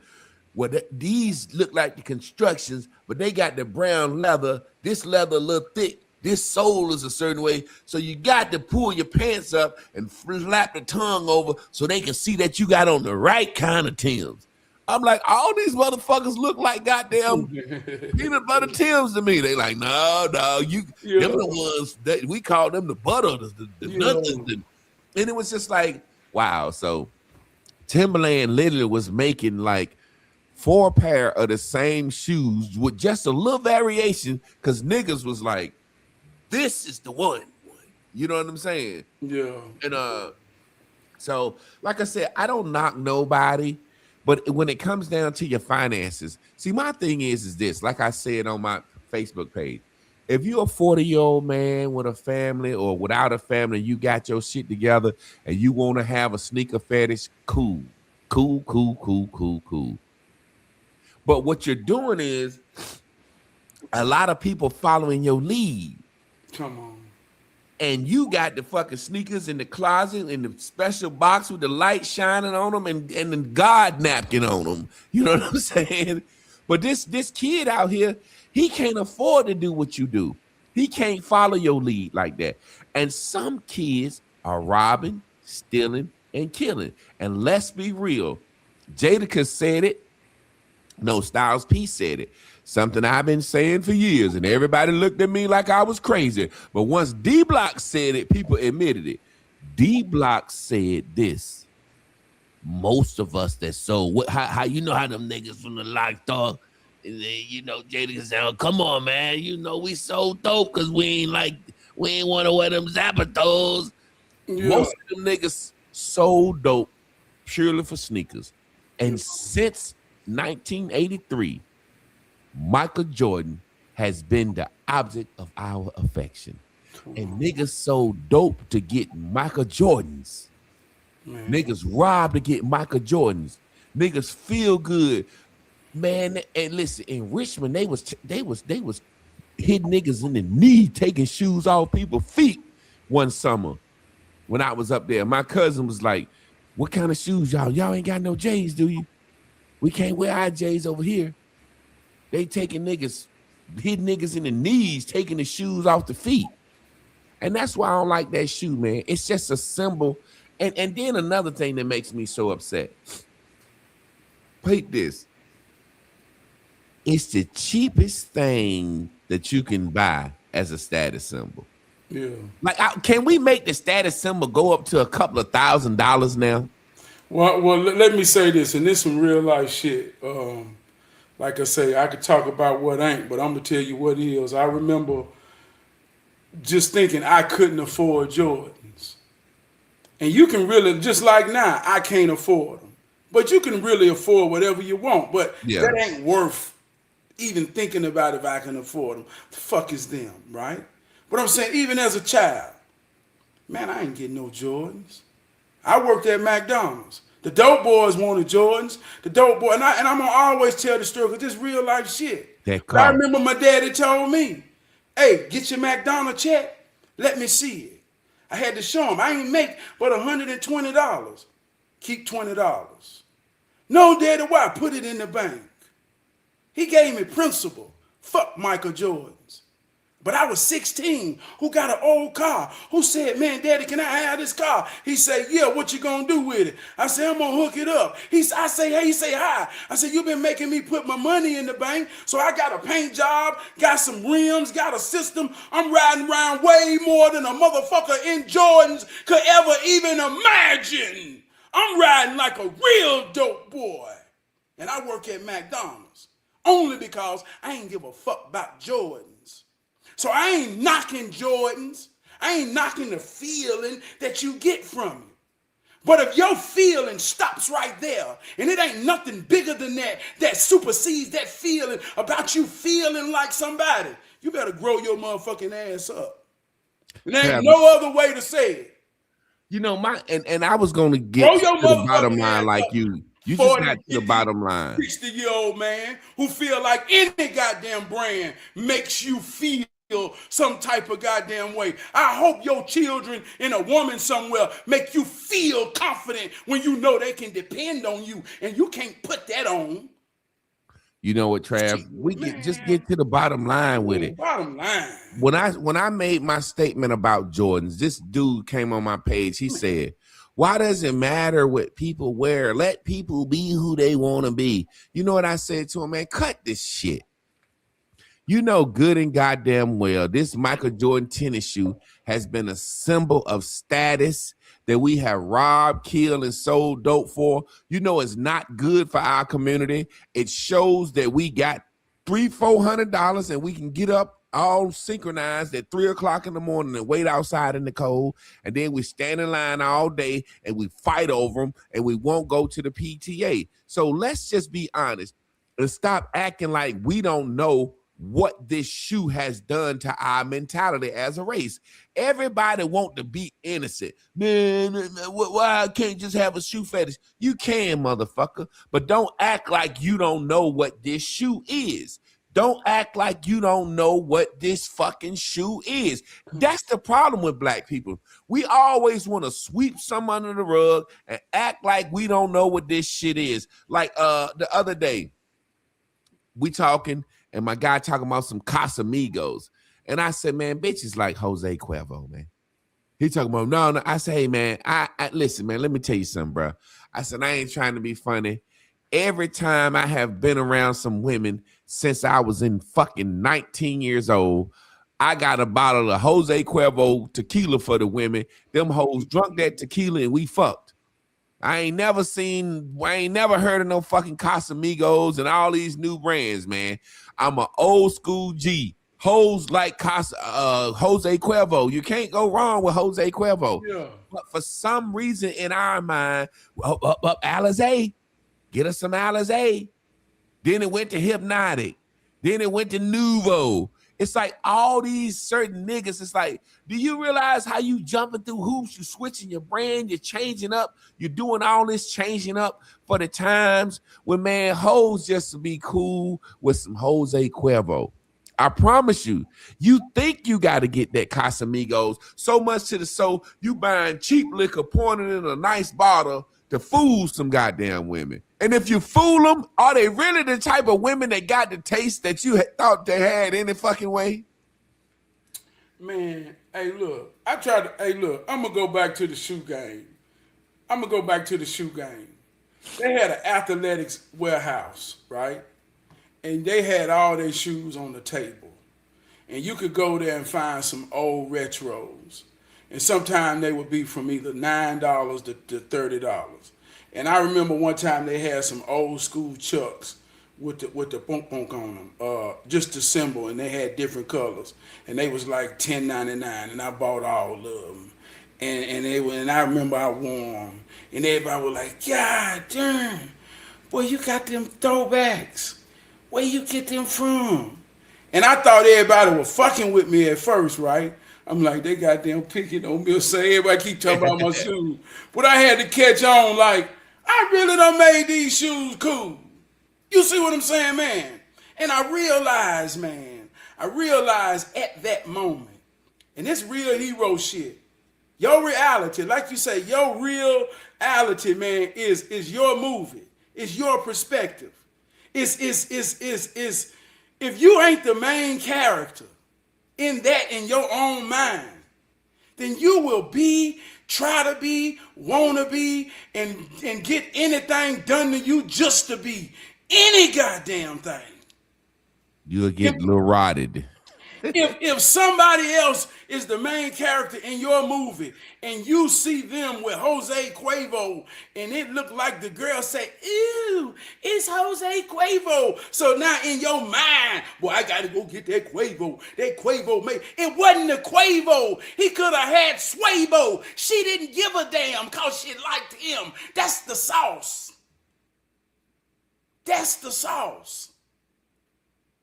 [SPEAKER 1] Well, these look like the constructions, but they got the brown leather. This leather a little thick. This sole is a certain way. So you got to pull your pants up and flap the tongue over so they can see that you got on the right kind of Timbs. I'm like, all these motherfuckers look like goddamn peanut butter Timbs to me. They like, no, them the ones that we call them the butter, the nothing. And it was just like, wow. So Timberland literally was making like 4 pair of the same shoes with just a little variation because niggas was like, this is the one. You know what I'm saying?
[SPEAKER 3] Yeah.
[SPEAKER 1] And so like I said, I don't knock nobody, but when it comes down to your finances, see, my thing is this, like I said on my Facebook page, if you're a 40-year-old man with a family or without a family, you got your shit together and you want to have a sneaker fetish, cool. But what you're doing is a lot of people following your lead.
[SPEAKER 3] Come on.
[SPEAKER 1] And you got the fucking sneakers in the closet in the special box with the light shining on them and the God napkin on them. You know what I'm saying? But this kid out here, he can't afford to do what you do. He can't follow your lead like that. And some kids are robbing, stealing, and killing. And let's be real. Jadakiss said it. No, Styles P said it. Something I've been saying for years, and everybody looked at me like I was crazy. But once D-Block said it, people admitted it. D-Block said this. Most of us that sold, how you know how them niggas from the lock talk, and then, you know, Jada said, come on, man, you know, we sold dope because we ain't want to wear them Zapatos. Yeah. Most of them niggas sold dope purely for sneakers. And since 1983, Michael Jordan has been the object of our affection. And niggas sold dope to get Michael Jordans. Man. Niggas robbed to get Michael Jordans. Niggas feel good. Man, and listen, in Richmond, they was hitting niggas in the knee, taking shoes off people's feet one summer when I was up there. My cousin was like, what kind of shoes y'all? Y'all ain't got no J's, do you? We can't wear our J's over here. They taking niggas, hitting niggas in the knees, taking the shoes off the feet. And that's why I don't like that shoe, man. It's just a symbol. And then another thing that makes me so upset. Wait this. It's the cheapest thing that you can buy as a status symbol.
[SPEAKER 3] Yeah.
[SPEAKER 1] Like, can we make the status symbol go up to a couple of $1,000s now?
[SPEAKER 3] Well, let me say this, and this some real life shit. Like I say, I could talk about what ain't, but I'm gonna tell you what is. I remember just thinking I couldn't afford Jordans, and you can really, just like now, I can't afford them, but you can really afford whatever you want. But that ain't worth even thinking about if I can afford them. The fuck is them, right? But I'm saying, even as a child, man, I ain't getting no Jordans. I worked at McDonald's. The dope boys wanted Jordans. The dope boy, and I'm gonna always tell the story because this real life shit. I remember my daddy told me, "Hey, get your McDonald's check. Let me see it." I had to show him. I ain't make but $120. Keep $20. No, daddy, why? Put it in the bank. He gave me principle. Fuck Michael Jordans. But I was 16, who got an old car, who said, man, daddy, can I have this car? He said, yeah, what you gonna do with it? I said, I'm gonna hook it up. He say hi. I said, you've been making me put my money in the bank, so I got a paint job, got some rims, got a system. I'm riding around way more than a motherfucker in Jordans could ever even imagine. I'm riding like a real dope boy. And I work at McDonald's, only because I ain't give a fuck about Jordans. So I ain't knocking Jordans. I ain't knocking the feeling that you get from it. But if your feeling stops right there, and it ain't nothing bigger than that supersedes that feeling about you feeling like somebody, you better grow your motherfucking ass up. And there ain't no other way to say it.
[SPEAKER 1] You know, and I was gonna get
[SPEAKER 3] Grow
[SPEAKER 1] to
[SPEAKER 3] your
[SPEAKER 1] the bottom
[SPEAKER 3] motherfucking
[SPEAKER 1] line
[SPEAKER 3] ass
[SPEAKER 1] like
[SPEAKER 3] up.
[SPEAKER 1] you. You just
[SPEAKER 3] 40,
[SPEAKER 1] got to the
[SPEAKER 3] 50,
[SPEAKER 1] bottom line.
[SPEAKER 3] 60-year-old man who feel like any goddamn brand makes you feel some type of goddamn way. I hope your children and a woman somewhere make you feel confident when you know they can depend on you, and you can't put that on.
[SPEAKER 1] You know what, Trav? We just get to the bottom line with it.
[SPEAKER 3] Bottom line.
[SPEAKER 1] When I made my statement about Jordans, this dude came on my page. He said, "Why does it matter what people wear? Let people be who they want to be." You know what I said to him, man? Cut this shit. You know good and goddamn well this Michael Jordan tennis shoe has been a symbol of status that we have robbed, killed, and sold dope for. You know it's not good for our community. It shows that we got $300-400 and we can get up all synchronized at 3 o'clock in the morning and wait outside in the cold, and then we stand in line all day and we fight over them and we won't go to the PTA. So let's just be honest and stop acting like we don't know what this shoe has done to our mentality as a race. Everybody want to be innocent. Man, why I can't just have a shoe fetish? You can, motherfucker, but don't act like you don't know what this shoe is. Don't act like you don't know what this fucking shoe is. That's the problem with black people. We always want to sweep some under the rug and act like we don't know what this shit is. Like the other day, we talking, and my guy talking about some Casamigos. And I said, man, bitch is like Jose Cuervo, man. He talking about, no. I say, hey, man, I listen, man, let me tell you something, bro. I said, I ain't trying to be funny. Every time I have been around some women since I was in fucking 19 years old, I got a bottle of Jose Cuervo tequila for the women. Them hoes drunk that tequila and we fucked. I ain't never heard of no fucking Casamigos and all these new brands, man. I'm an old school G. Hoes like Jose Cuervo. You can't go wrong with Jose Cuervo.
[SPEAKER 3] Yeah.
[SPEAKER 1] But for some reason in our mind, Alizé, get us some Alizé. Then it went to Hypnotic. Then it went to Nuvo. It's like all these certain niggas, it's like, do you realize how you jumping through hoops? You switching your brand, you're changing up, you're doing all this changing up for the times when, man, hoes just to be cool with some Jose Cuervo. I promise you, you think you got to get that Casamigos so much to the soul, you buying cheap liquor, pouring it in a nice bottle to fool some goddamn women. And if you fool them, are they really the type of women that got the taste that you thought they had any fucking way?
[SPEAKER 3] Man, hey, look, I'm going to go back to the shoe game. They had an athletics warehouse, right? And they had all their shoes on the table. And you could go there and find some old retros. And sometimes they would be from either $9 to $30. And I remember one time they had some old school Chucks with the bonk bonk on them, just the symbol, and they had different colors. And they was like $10.99, and I bought all of them. And I remember I wore them. And everybody was like, God damn, boy, you got them throwbacks. Where you get them from? And I thought everybody was fucking with me at first, right? I'm like, they goddamn picking on me or say everybody keep talking about my shoes. But I had to catch on like, I really done made these shoes cool. You see what I'm saying, man? And I realized at that moment, and this real hero shit, your reality, like you say, your reality, man, is your movie. It's your perspective. Is if you ain't the main character in your own mind, then you will try to be, wanna be, and get anything done to you just to be any goddamn thing.
[SPEAKER 1] You'll get a little rotted.
[SPEAKER 3] if somebody else is the main character in your movie and you see them with Jose Cuervo and it look like the girl say, ew, it's Jose Cuervo. So now in your mind, boy, I gotta go get that Cuervo. That Cuervo made it wasn't the Cuervo. He could have had Suavo. She didn't give a damn because she liked him. That's the sauce. That's the sauce.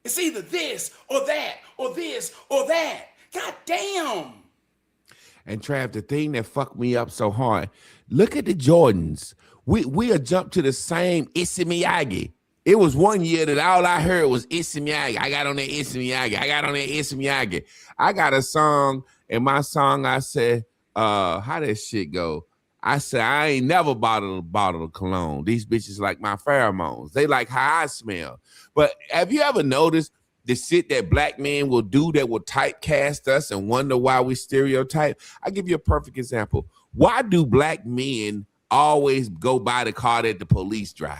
[SPEAKER 3] It's either this or that or this or that. God damn.
[SPEAKER 1] And Trav, the thing that fucked me up so hard, look at the Jordans. We jumped to the same Issey Miyagi. It was one year that all I heard was Issey Miyagi. I got on that Issey Miyagi. I got on that Issey Miyagi. I got a song, and my song I said, how that shit go? I said, I ain't never bought a bottle of cologne. These bitches like my pheromones. They like how I smell. But have you ever noticed the shit that black men will do that will typecast us and wonder why we stereotype? I'll give you a perfect example. Why do black men always go by the car that the police drive?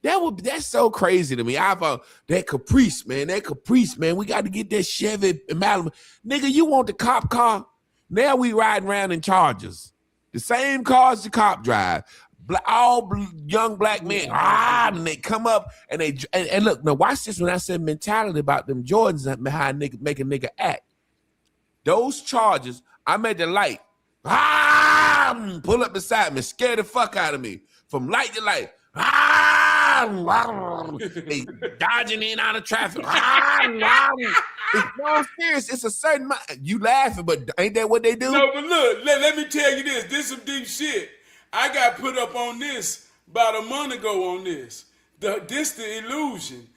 [SPEAKER 1] That's so crazy to me. That Caprice, man. We got to get that Chevy Malibu. Nigga, you want the cop car? Now we riding around in Chargers. The same cars the cop drive. All young black men, and they come up and they and look. Now watch this. When I said mentality about them Jordans, how nigga make a nigga act. Those Chargers, I'm at the light. Pull up beside me, scare the fuck out of me from light to light. They dodging in out of traffic. It's no serious. It's a certain you laughing, but ain't that what they do?
[SPEAKER 3] No, but look, let me tell you this. This is some deep shit. I got put up on this about a month ago on this. The illusion.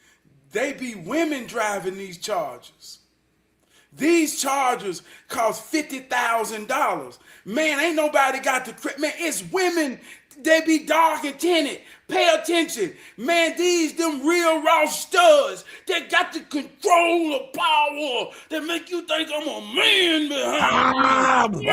[SPEAKER 3] They be women driving these Chargers. These Chargers cost $50,000. Man, ain't nobody got the credit. Man, it's women. They be dark and tinted. Pay attention. Man, them real raw studs that got the control of power that make you think I'm a man behind me.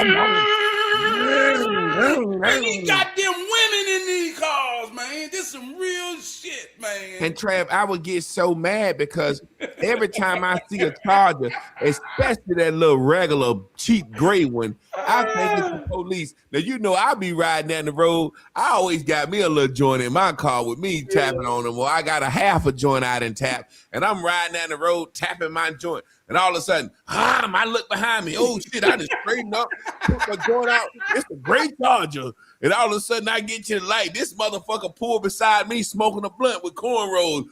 [SPEAKER 3] Man, he got them women in these cars, man. This some real shit, man.
[SPEAKER 1] And Trav, I would get so mad because every time I see a Charger, especially that little regular cheap gray one, I think it's the police. Now, you know, I be riding down the road. I always got me a little joint in my car with me tapping on them. Well, I got a half a joint I didn't tap, and I'm riding down the road tapping my joint. And all of a sudden, I look behind me. Oh, shit, I just straightened up, put my joint out. It's a great Charger. And all of a sudden, I get to the light. This motherfucker pulled beside me smoking a blunt with cornrows,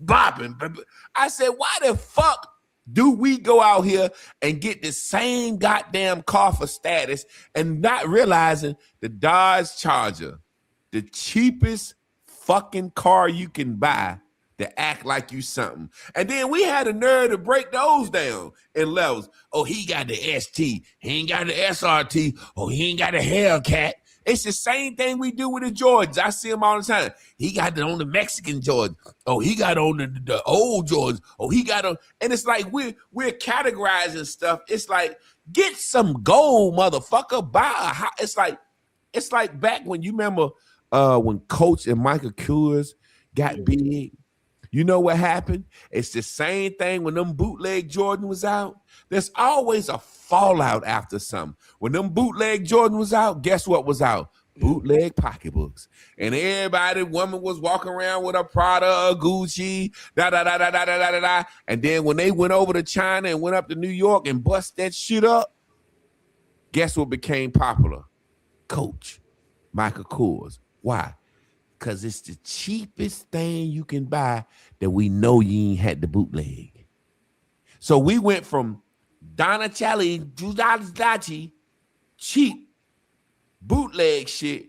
[SPEAKER 1] bopping. I said, why the fuck do we go out here and get the same goddamn car for status and not realizing the Dodge Charger, the cheapest fucking car you can buy, to act like you something? And then we had a nerve to break those down in levels. Oh, he got the ST. He ain't got the SRT. Oh, he ain't got a Hellcat. It's the same thing we do with the Jordans. I see them all the time. He got it on the Mexican Jordans. Oh, he got on the old Jordans. Oh, he got on. And it's like we're categorizing stuff. It's like, get some gold, motherfucker. Buy a house. It's like back when you remember when Coach and Michael Kors got big. You know what happened? It's the same thing when them bootleg Jordan was out. There's always a fallout after something. When them bootleg Jordan was out, guess what was out? Bootleg pocketbooks. And woman was walking around with a Prada, a Gucci, da. And then when they went over to China and went up to New York and bust that shit up, guess what became popular? Coach, Michael Kors. Why? Because it's the cheapest thing you can buy that we know you ain't had the bootleg. So we went from Donatelli, cheap bootleg shit,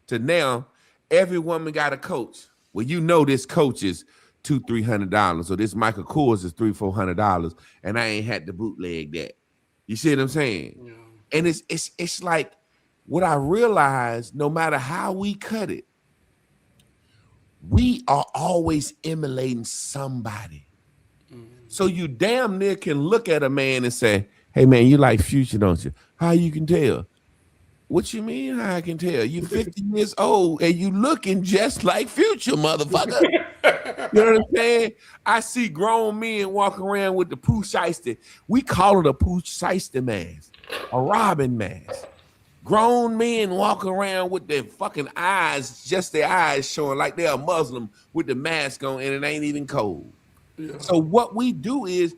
[SPEAKER 1] to now every woman got a Coach. Well, you know this Coach is $200-300, or this Michael Kors is $300-400, and I ain't had the bootleg that. You see what I'm saying? Yeah. And it's like what I realized, no matter how we cut it, we are always emulating somebody. Mm-hmm. So you damn near can look at a man and say, hey man, you like Future, don't you? How you can tell? What you mean how I can tell? You 50 years old and you looking just like Future, motherfucker. You know what I'm saying? I see grown men walking around with the Pooh Shiesty. We call it a Pooh Shiesty mask, a Robin mask. Grown men walking around with their fucking eyes, just their eyes showing like they're a Muslim with the mask on and it ain't even cold.
[SPEAKER 3] Yeah.
[SPEAKER 1] So what we do is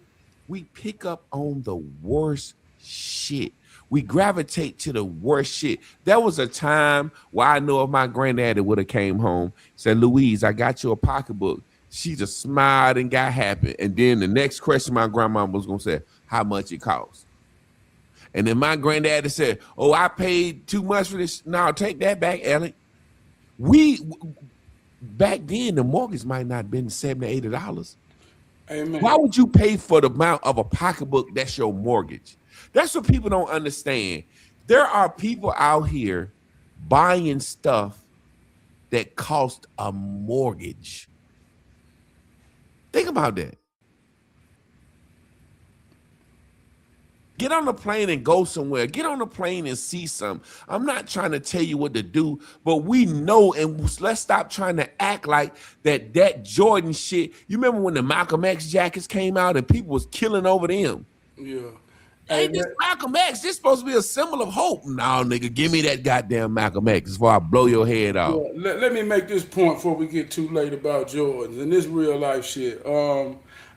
[SPEAKER 1] we pick up on the worst shit. We gravitate to the worst shit. There was a time where I know if my granddaddy would have came home, said, Louise, I got you a pocketbook. She just smiled and got happy. And then the next question my grandma was going to say, how much it costs? And then my granddaddy said, oh, I paid too much for this. No, take that back, Alec. Back then, the mortgage might not have been $70, $80.
[SPEAKER 3] Amen.
[SPEAKER 1] Why would you pay for the amount of a pocketbook that's your mortgage? That's what people don't understand. There are people out here buying stuff that cost a mortgage. Think about that. Get on the plane and go somewhere. Get on the plane and see something. I'm not trying to tell you what to do, but we know, and let's stop trying to act like that Jordan shit. You remember when the Malcolm X jackets came out and people was killing over them?
[SPEAKER 3] Yeah.
[SPEAKER 1] Hey, this Malcolm X, this supposed to be a symbol of hope. No, nigga, give me that goddamn Malcolm X before I blow your head off.
[SPEAKER 3] Yeah, let me make this point before we get too late about Jordans and this real life shit.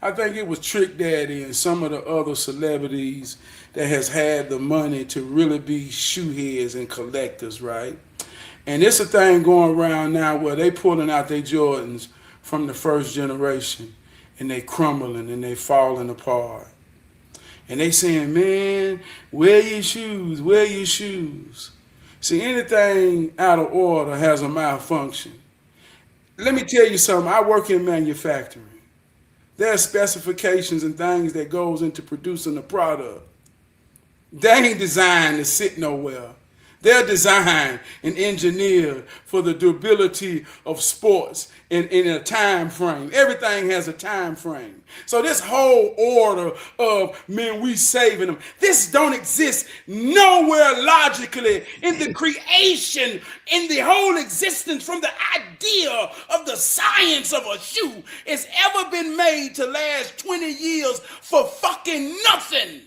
[SPEAKER 3] I think it was Trick Daddy and some of the other celebrities that has had the money to really be shoe heads and collectors, right? And it's a thing going around now where they pulling out their Jordans from the first generation and they crumbling and they falling apart. And they saying, man, wear your shoes, wear your shoes. See, anything out of order has a malfunction. Let me tell you something. I work in manufacturing. There are specifications and things that goes into producing a product. They ain't designed to sit nowhere. They're designed and engineered for the durability of sports in a time frame. Everything has a time frame. So this whole order of, man, we saving them, this don't exist nowhere logically in the creation, in the whole existence from the idea of the science of a shoe. It's ever been made to last 20 years for fucking nothing.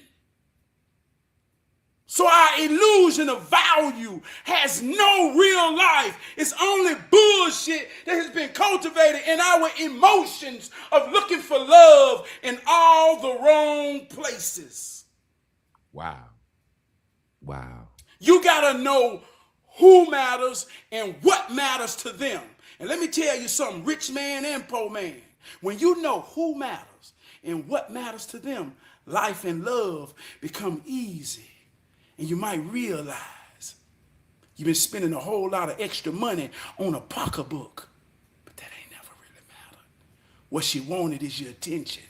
[SPEAKER 3] So our illusion of value has no real life. It's only bullshit that has been cultivated in our emotions of looking for love in all the wrong places.
[SPEAKER 1] Wow. Wow.
[SPEAKER 3] You gotta know who matters and what matters to them. And let me tell you something, rich man and poor man. When you know who matters and what matters to them, life and love become easy. And you might realize you've been spending a whole lot of extra money on a pocketbook, but that ain't never really mattered. What she wanted is your attention.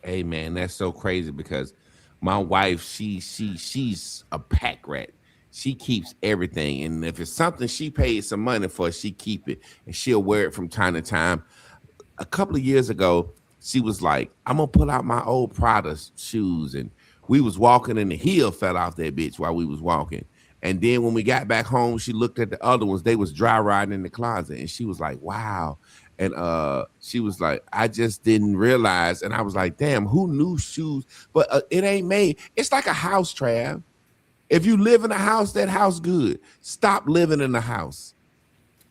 [SPEAKER 1] Hey man, that's so crazy because my wife, she's a pack rat. She keeps everything, and if it's something she paid some money for, she keep it, and she'll wear it from time to time. A couple of years ago, she was like, "I'm gonna pull out my old Prada shoes," and we was walking and the heel fell off that bitch while we was walking. And then when we got back home, she looked at the other ones. They was dry riding in the closet. And she was like, wow. And she was like, I just didn't realize. And I was like, damn, who knew shoes? But it ain't made. It's like a house, Trab. If you live in a house, that house good. Stop living in the house.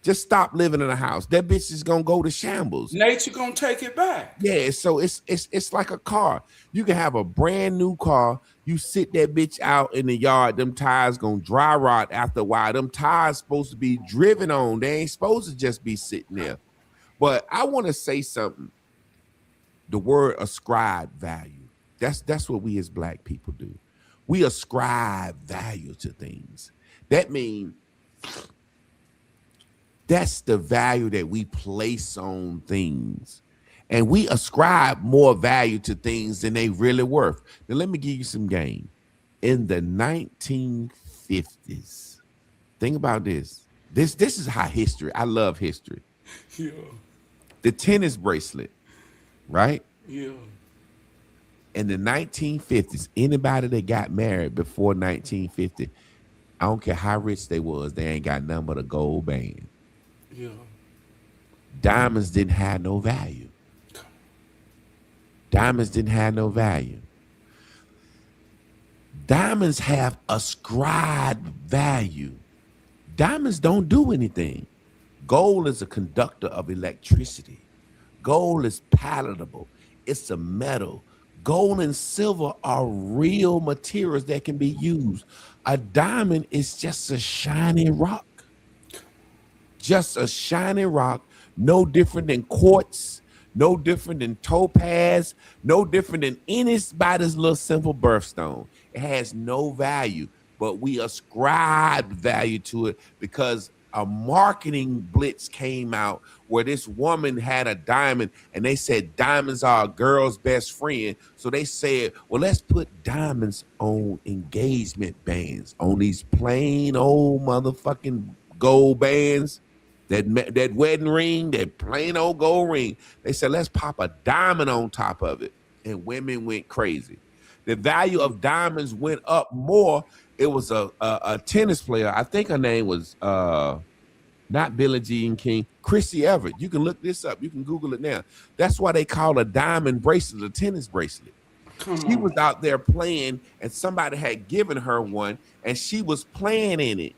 [SPEAKER 1] Just stop living in a house. That bitch is gonna go to shambles.
[SPEAKER 3] Nature gonna take it back.
[SPEAKER 1] Yeah, so it's like a car. You can have a brand new car. You sit that bitch out in the yard. Them tires gonna dry rot after a while. Them tires supposed to be driven on. They ain't supposed to just be sitting there. But I want to say something. The word ascribe value. That's what we as black people do. We ascribe value to things. That means that's the value that we place on things. And we ascribe more value to things than they really worth. Now, let me give you some game. In the 1950s, think about this. This is how history, I love history.
[SPEAKER 3] Yeah.
[SPEAKER 1] The tennis bracelet, right?
[SPEAKER 3] Yeah.
[SPEAKER 1] In the 1950s, anybody that got married before 1950, I don't care how rich they was, they ain't got nothing but a gold band.
[SPEAKER 3] Yeah.
[SPEAKER 1] diamonds didn't have no value. Diamonds didn't have no value. Diamonds have ascribed value. Diamonds don't do anything. Gold is a conductor of electricity. Gold is palatable. It's a metal. Gold and silver are real materials that can be used. A diamond is just a shiny rock. Just a shiny rock, no different than quartz, no different than topaz, no different than anybody's little simple birthstone. It has no value, but we ascribe value to it because a marketing blitz came out where this woman had a diamond and they said diamonds are a girl's best friend. So they said, well, let's put diamonds on engagement bands, on these plain old motherfucking gold bands. That wedding ring, that plain old gold ring. They said, let's pop a diamond on top of it. And women went crazy. The value of diamonds went up more. It was a tennis player. I think her name was not Billie Jean King, Chrissy Everett. You can look this up. You can Google it now. That's why they call a diamond bracelet a tennis bracelet. She was out there playing, and somebody had given her one, and she was playing in it.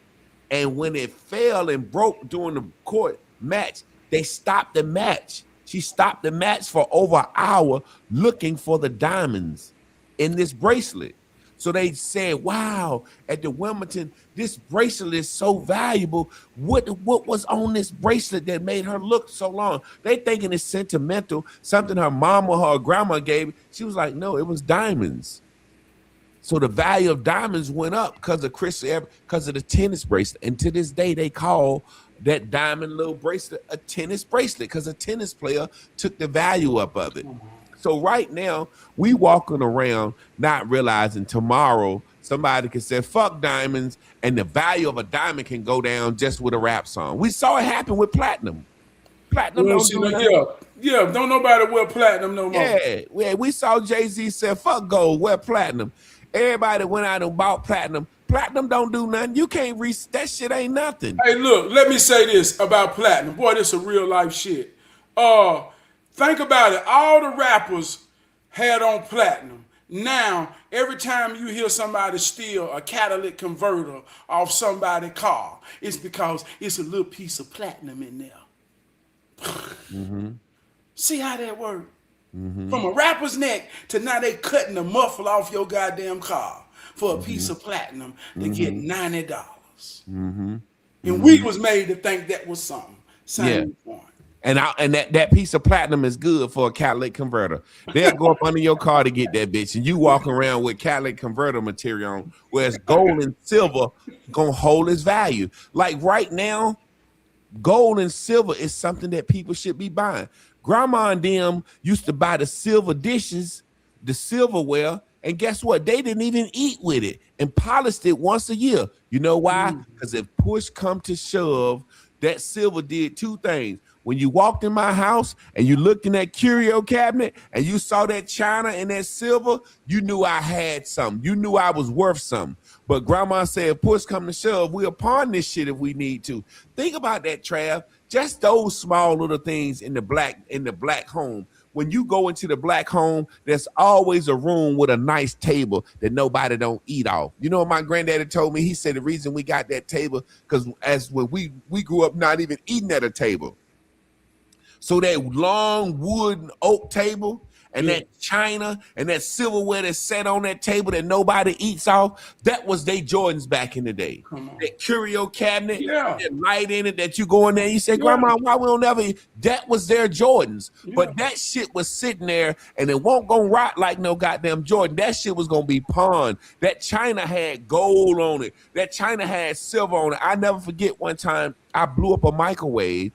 [SPEAKER 1] And when it fell and broke during the court match, they stopped the match. She stopped the match for over an hour looking for the diamonds in this bracelet. So they said, wow, at the Wimbledon, this bracelet is so valuable. What was on this bracelet that made her look so long? They thinking it's sentimental, something her mom or her grandma gave. She was like, no, it was diamonds. So the value of diamonds went up because of because of the tennis bracelet. And to this day, they call that diamond little bracelet a tennis bracelet because a tennis player took the value up of it. So right now, we walking around not realizing tomorrow somebody can say, fuck diamonds, and the value of a diamond can go down just with a rap song. We saw it happen with platinum. Platinum don't do nothing.
[SPEAKER 3] Yeah, don't nobody wear platinum no more.
[SPEAKER 1] Yeah, we saw Jay-Z say, fuck gold, wear platinum. Everybody went out and bought platinum. Platinum don't do nothing. You can't reach that shit. Ain't nothing.
[SPEAKER 3] Hey, look, let me say this about platinum. Boy, this is real life shit. Think about it. All the rappers had on platinum. Now, every time you hear somebody steal a catalytic converter off somebody's car, it's because it's a little piece of platinum in there. See how that works? From a rapper's neck to now they cutting the muffle off your goddamn car for a piece of platinum to get $90. And we was made to think that was something. Same point.
[SPEAKER 1] And that piece of platinum is good for a catalytic converter. They'll go up under your car to get that bitch, and you walk around with catalytic converter material on, whereas gold and silver gonna hold its value. Like right now, gold and silver is something that people should be buying. Grandma and them used to buy the silver dishes, the silverware, and guess what? They didn't even eat with it and polished it once a year. You know why? Because if push come to shove, that silver did two things. When you walked in my house and you looked in that curio cabinet and you saw that china and that silver, you knew I had something. You knew I was worth something. But grandma said, push come to shove, we'll pawn this shit if we need to. Think about that, Trav. Just those small little things in the black home. When you go into the black home, there's always a room with a nice table that nobody don't eat off. You know what my granddaddy told me? He said the reason we got that table because as when we grew up not even eating at a table. So that long wood oak table and that china and that silverware that's set on that table that nobody eats off, that was they Jordans back in the day. That curio cabinet, that light in it that you go in there and you say, Grandma, why we don't ever eat? That was their Jordans. But that shit was sitting there and it won't go rot like no goddamn Jordan. That shit was going to be pawned. That china had gold on it. That china had silver on it. I never forget one time I blew up a microwave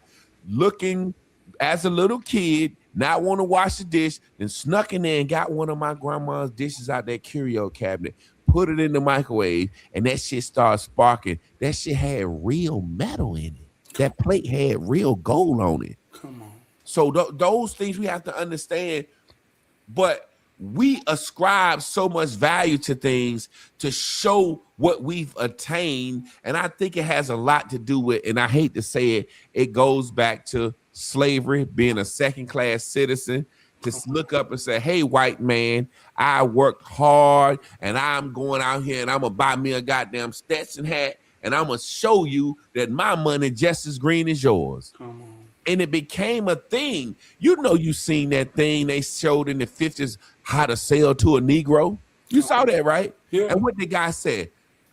[SPEAKER 1] looking as a little kid, not want to wash the dish, then snuck in there and got one of my grandma's dishes out that curio cabinet, put it in the microwave, and that shit started sparking. That shit had real metal in it. That plate had real gold on it.
[SPEAKER 3] Come on.
[SPEAKER 1] So those things we have to understand, but we ascribe so much value to things to show what we've attained, and I think it has a lot to do with, and I hate to say it, it goes back to slavery, being a second-class citizen, to look up and say, hey, white man, I worked hard and I'm going out here and I'm gonna buy me a goddamn Stetson hat and I'm gonna show you that my money just as green as yours.
[SPEAKER 3] Come on.
[SPEAKER 1] And it became a thing. You know, you seen that thing they showed in the 50s, how to sell to a Negro. You saw that, right?
[SPEAKER 3] Yeah.
[SPEAKER 1] And what the guy said,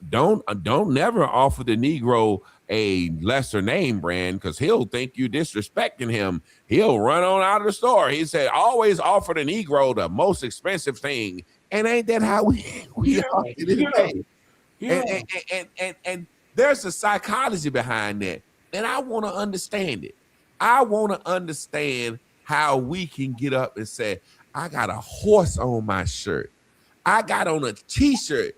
[SPEAKER 1] don't never offer the Negro a lesser name brand because he'll think you disrespecting him. He'll run on out of the store. He said, always offer the Negro the most expensive thing. And ain't that how we are today?
[SPEAKER 3] Yeah.
[SPEAKER 1] And there's a psychology behind that. And I want to understand it. I want to understand how we can get up and say, I got a horse on my shirt. I got on a t-shirt.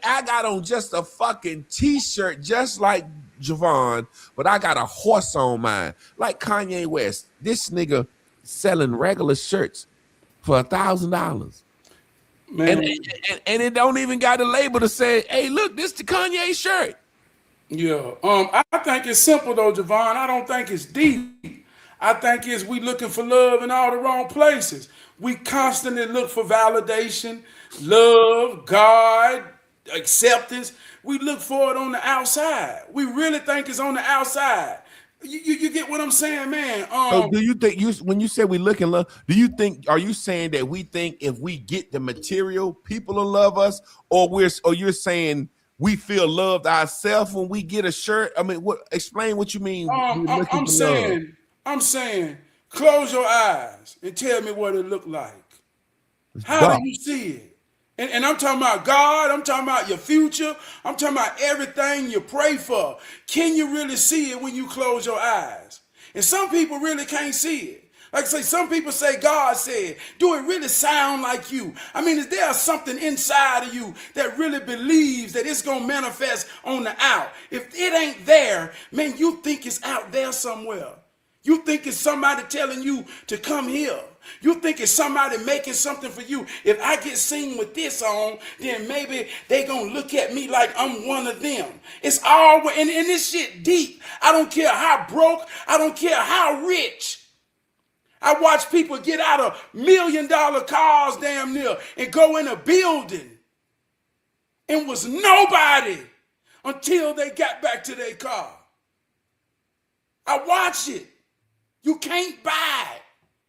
[SPEAKER 1] I got on just a fucking t-shirt, just like Javon, but I got a horse on mine. Like Kanye West. This nigga selling regular shirts for $1,000.
[SPEAKER 3] Man.
[SPEAKER 1] And it don't even got a label to say, hey, look, this the Kanye shirt.
[SPEAKER 3] Yeah. I think it's simple though, Javon. I don't think it's deep. I think it's we looking for love in all the wrong places. We constantly look for validation, love, God, acceptance. We look for it on the outside. We really think it's on the outside. You get what I'm saying, man?
[SPEAKER 1] So do you think when you say we look in love, are you saying that we think if we get the material, people will love us, or you're saying we feel loved ourselves when we get a shirt? I mean, explain what you mean.
[SPEAKER 3] I'm saying, close your eyes and tell me what it looked like. How do you see it? And I'm talking about God, I'm talking about your future, I'm talking about everything you pray for. Can you really see it when you close your eyes? And some people really can't see it. Like I say, some people say God said, do it really sound like you? I mean, is there something inside of you that really believes that it's going to manifest on the out? If it ain't there, man, you think it's out there somewhere. You think it's somebody telling you to come here. You think it's somebody making something for you. If I get seen with this on, then maybe they gonna look at me like I'm one of them. It's all, and this shit deep. I don't care how broke. I don't care how rich. I watch people get out of $1 million cars damn near and go in a building and was nobody until they got back to their car. I watch it. You can't buy it.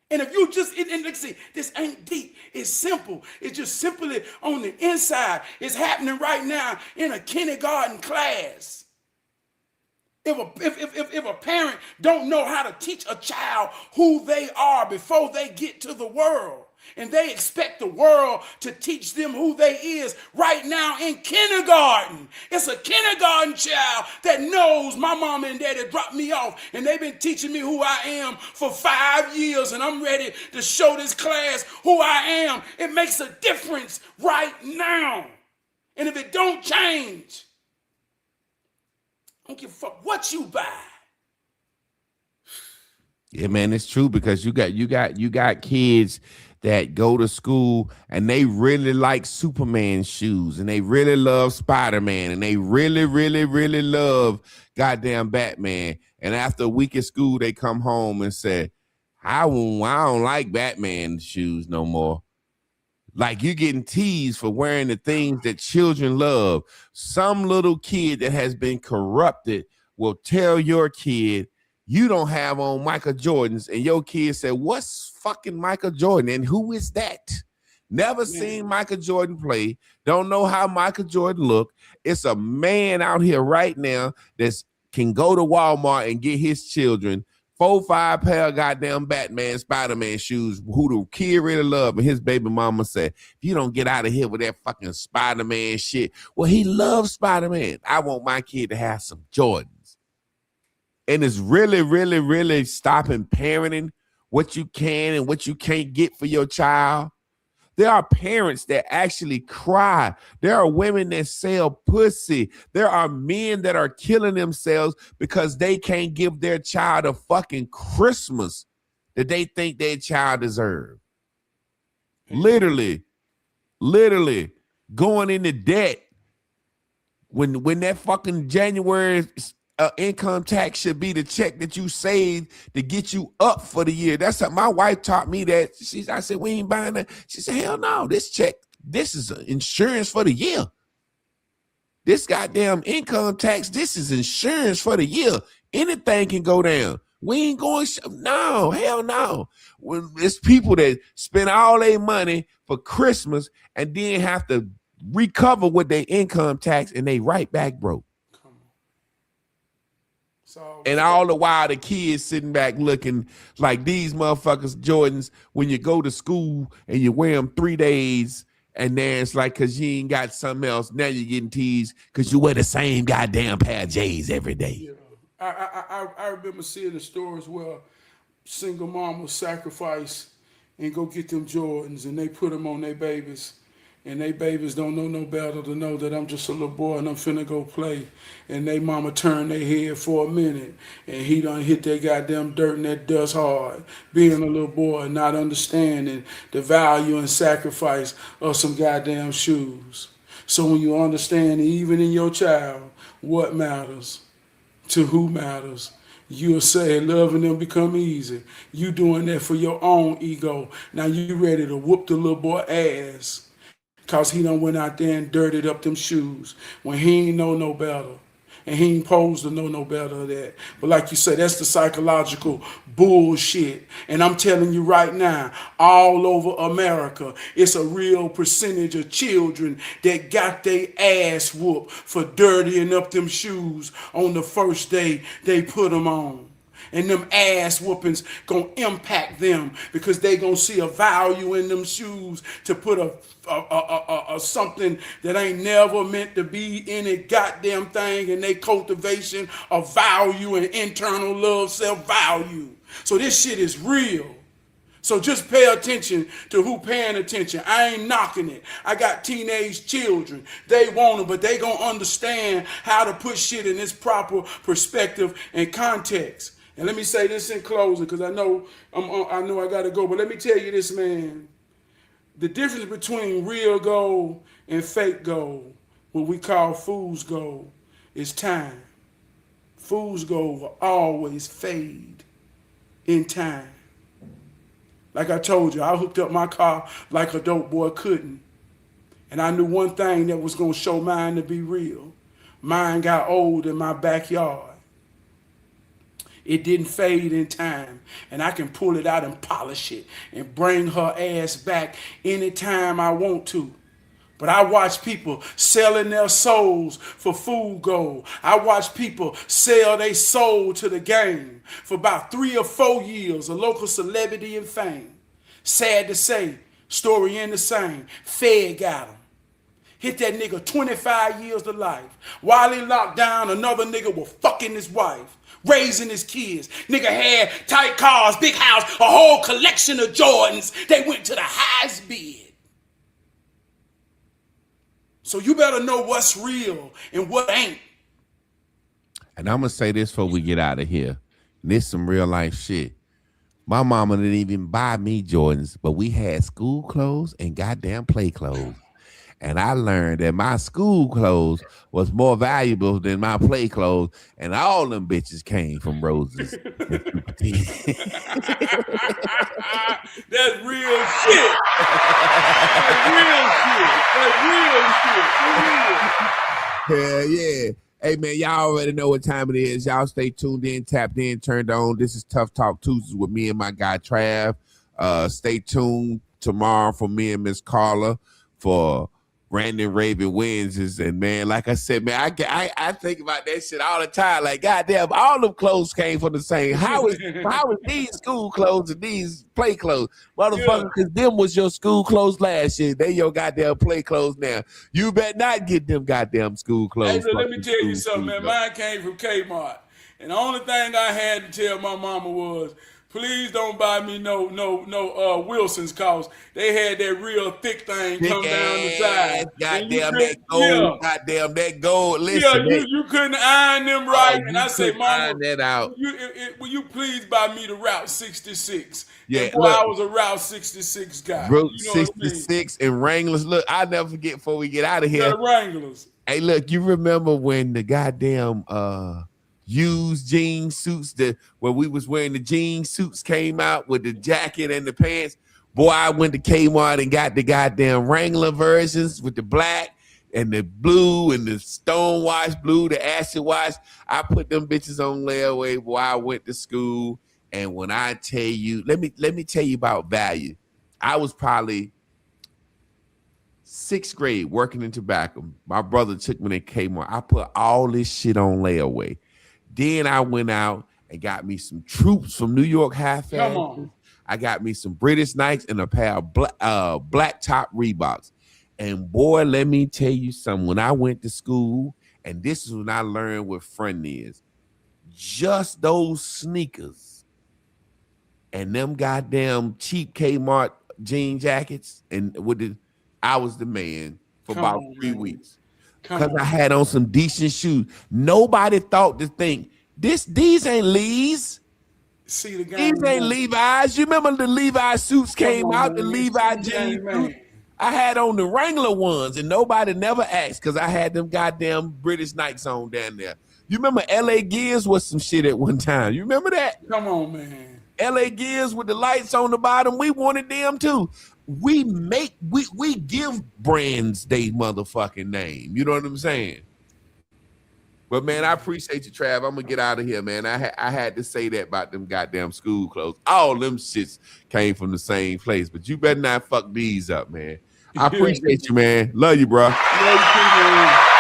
[SPEAKER 3] And if you just, and let's see, this ain't deep. It's simple. It's just simply on the inside. It's happening right now in a kindergarten class. If a parent don't know how to teach a child who they are before they get to the world, and they expect the world to teach them who they is right now in kindergarten. It's a kindergarten child that knows my mama and daddy dropped me off, and they've been teaching me who I am for 5 years, and I'm ready to show this class who I am. It makes a difference right now. And if it don't change, I don't give a fuck what you buy.
[SPEAKER 1] Yeah, man, it's true, because you got kids that go to school and they really like Superman shoes, and they really love Spider-Man, and they really, really, really love goddamn Batman. And after a week at school, they come home and say, I don't like Batman shoes no more. Like, you're getting teased for wearing the things that children love. Some little kid that has been corrupted will tell your kid, you don't have on Michael Jordans, and your kid said, what's fucking Michael Jordan, and who is that? Never seen Michael Jordan play, don't know how Michael Jordan look. It's a man out here right now that can go to Walmart and get his children 4-5 pair of goddamn Batman, Spider-Man shoes, who the kid really love, and his baby mama said, if you don't get out of here with that fucking Spider-Man shit, well, he loves Spider-Man. I want my kid to have some Jordans. And it's really, really, really stopping parenting what you can and what you can't get for your child. There are parents that actually cry. There are women that sell pussy. There are men that are killing themselves because they can't give their child a fucking Christmas that they think their child deserves. Literally going into debt when that fucking January income tax should be the check that you save to get you up for the year. That's what my wife taught me. That I said, we ain't buying that. She said, hell no, this check, this is insurance for the year. This goddamn income tax, this is insurance for the year. Anything can go down. We ain't going, no, hell no. When it's people that spend all their money for Christmas and then have to recover with their income tax and they right back broke. And all the while the kids sitting back looking like these motherfuckers, Jordans, when you go to school and you wear them 3 days and then it's like because you ain't got something else, now you're getting teased because you wear the same goddamn pair of J's every day.
[SPEAKER 3] Yeah. I remember seeing the stories where single mom will sacrifice and go get them Jordans and they put them on their babies. And they babies don't know no better to know that I'm just a little boy and I'm finna go play. And they mama turn their head for a minute and he done hit that goddamn dirt and that dust hard. Being a little boy and not understanding the value and sacrifice of some goddamn shoes. So when you understand, even in your child, what matters to who matters, you'll say loving them become easy. You doing that for your own ego. Now you ready to whoop the little boy ass. Because he done went out there and dirtied up them shoes when he ain't know no better. And he ain't supposed to know no better than that. But like you said, that's the psychological bullshit. And I'm telling you right now, all over America, it's a real percentage of children that got their ass whooped for dirtying up them shoes on the first day they put them on. And them ass whoopings gonna impact them because they gonna see a value in them shoes to put a something that ain't never meant to be in a goddamn thing in their cultivation of value and internal love, self-value. So this shit is real. So just pay attention to who paying attention. I ain't knocking it. I got teenage children. They want it, but they gonna understand how to put shit in its proper perspective and context. And let me say this in closing, because I know I gotta go. But let me tell you this, man. The difference between real gold and fake gold, what we call fool's gold, is time. Fool's gold will always fade in time. Like I told you, I hooked up my car like a dope boy couldn't. And I knew one thing that was gonna show mine to be real. Mine got old in my backyard. It didn't fade in time. And I can pull it out and polish it and bring her ass back anytime I want to. But I watch people selling their souls for food gold. I watch people sell their soul to the game for about 3 or 4 years, a local celebrity and fame. Sad to say, story in the same. Fed got him. Hit that nigga 25 years to life. While he locked down, another nigga was fucking his wife, raising his kids. Nigga had tight cars, big house, a whole collection of Jordans. They went to the highest bid. So you better know what's real and what ain't.
[SPEAKER 1] And I'm going to say this before we get out of here. This some real life shit. My mama didn't even buy me Jordans, but we had school clothes and goddamn play clothes. And I learned that my school clothes was more valuable than my play clothes. And all them bitches came from Roses.
[SPEAKER 3] That's real shit. That's real shit.
[SPEAKER 1] Hell yeah. Hey, man, y'all already know what time it is. Y'all stay tuned in, tapped in, turned on. This is Tough Talk Tuesdays with me and my guy, Trab. Stay tuned tomorrow for me and Miss Carla for Brandon Raven Wednesdays. And man, like I said, man, I think about that shit all the time. Like, goddamn, all them clothes came from the same. How is these school clothes and these play clothes? Motherfucker, because them was your school clothes last year. They your goddamn play clothes now. You better not get them goddamn school clothes.
[SPEAKER 3] Hey, let me tell you something, man. Mine came from Kmart. And the only thing I had to tell my mama was, please don't buy me no Wilson's, cause they had that real thick thing come down the side.
[SPEAKER 1] Goddamn that gold, goddamn that gold. Listen,
[SPEAKER 3] you couldn't iron them right. And I say, Mama,
[SPEAKER 1] that out.
[SPEAKER 3] Will you please buy me the Route 66?
[SPEAKER 1] Yeah,
[SPEAKER 3] and boy, I was a Route 66 guy.
[SPEAKER 1] Route 66 and Wranglers. Look, I'll never forget before we get out of here.
[SPEAKER 3] The Wranglers.
[SPEAKER 1] Hey, look, you remember when the goddamn used jean suits that where we was wearing the jean suits came out with the jacket and the pants. Boy, I went to Kmart and got the goddamn Wrangler versions with the black and the blue and the stone wash blue, the acid wash. I put them bitches on layaway. Boy, I went to school. And when I tell you, let me tell you about value. I was probably 6th grade working in tobacco. My brother took me to Kmart. I put all this shit on layaway. Then I went out and got me some Troops from New York High Fashion. I got me some British Nikes and a pair of black top Reeboks. And boy, let me tell you something. When I went to school, and this is when I learned what friend is, just those sneakers and them goddamn cheap Kmart jean jackets, and I was the man for about 3 weeks. Because I had on some decent shoes. Nobody thought to think, these ain't Lee's.
[SPEAKER 3] See the
[SPEAKER 1] These ain't Levi's. You remember the Levi suits came out, the Levi jeans? I had on the Wrangler ones, and nobody never asked because I had them goddamn British Nikes on down there. You remember LA Gears was some shit at one time. You remember that?
[SPEAKER 3] Come on, man.
[SPEAKER 1] LA Gears with the lights on the bottom. We wanted them too. We give brands they motherfucking name. You know what I'm saying? But man, I appreciate you, Trav. I'm gonna get out of here, man. I had to say that about them goddamn school clothes. All them shits came from the same place, but you better not fuck these up, man. I appreciate you, man. Love you, bro.
[SPEAKER 3] Love you too, man.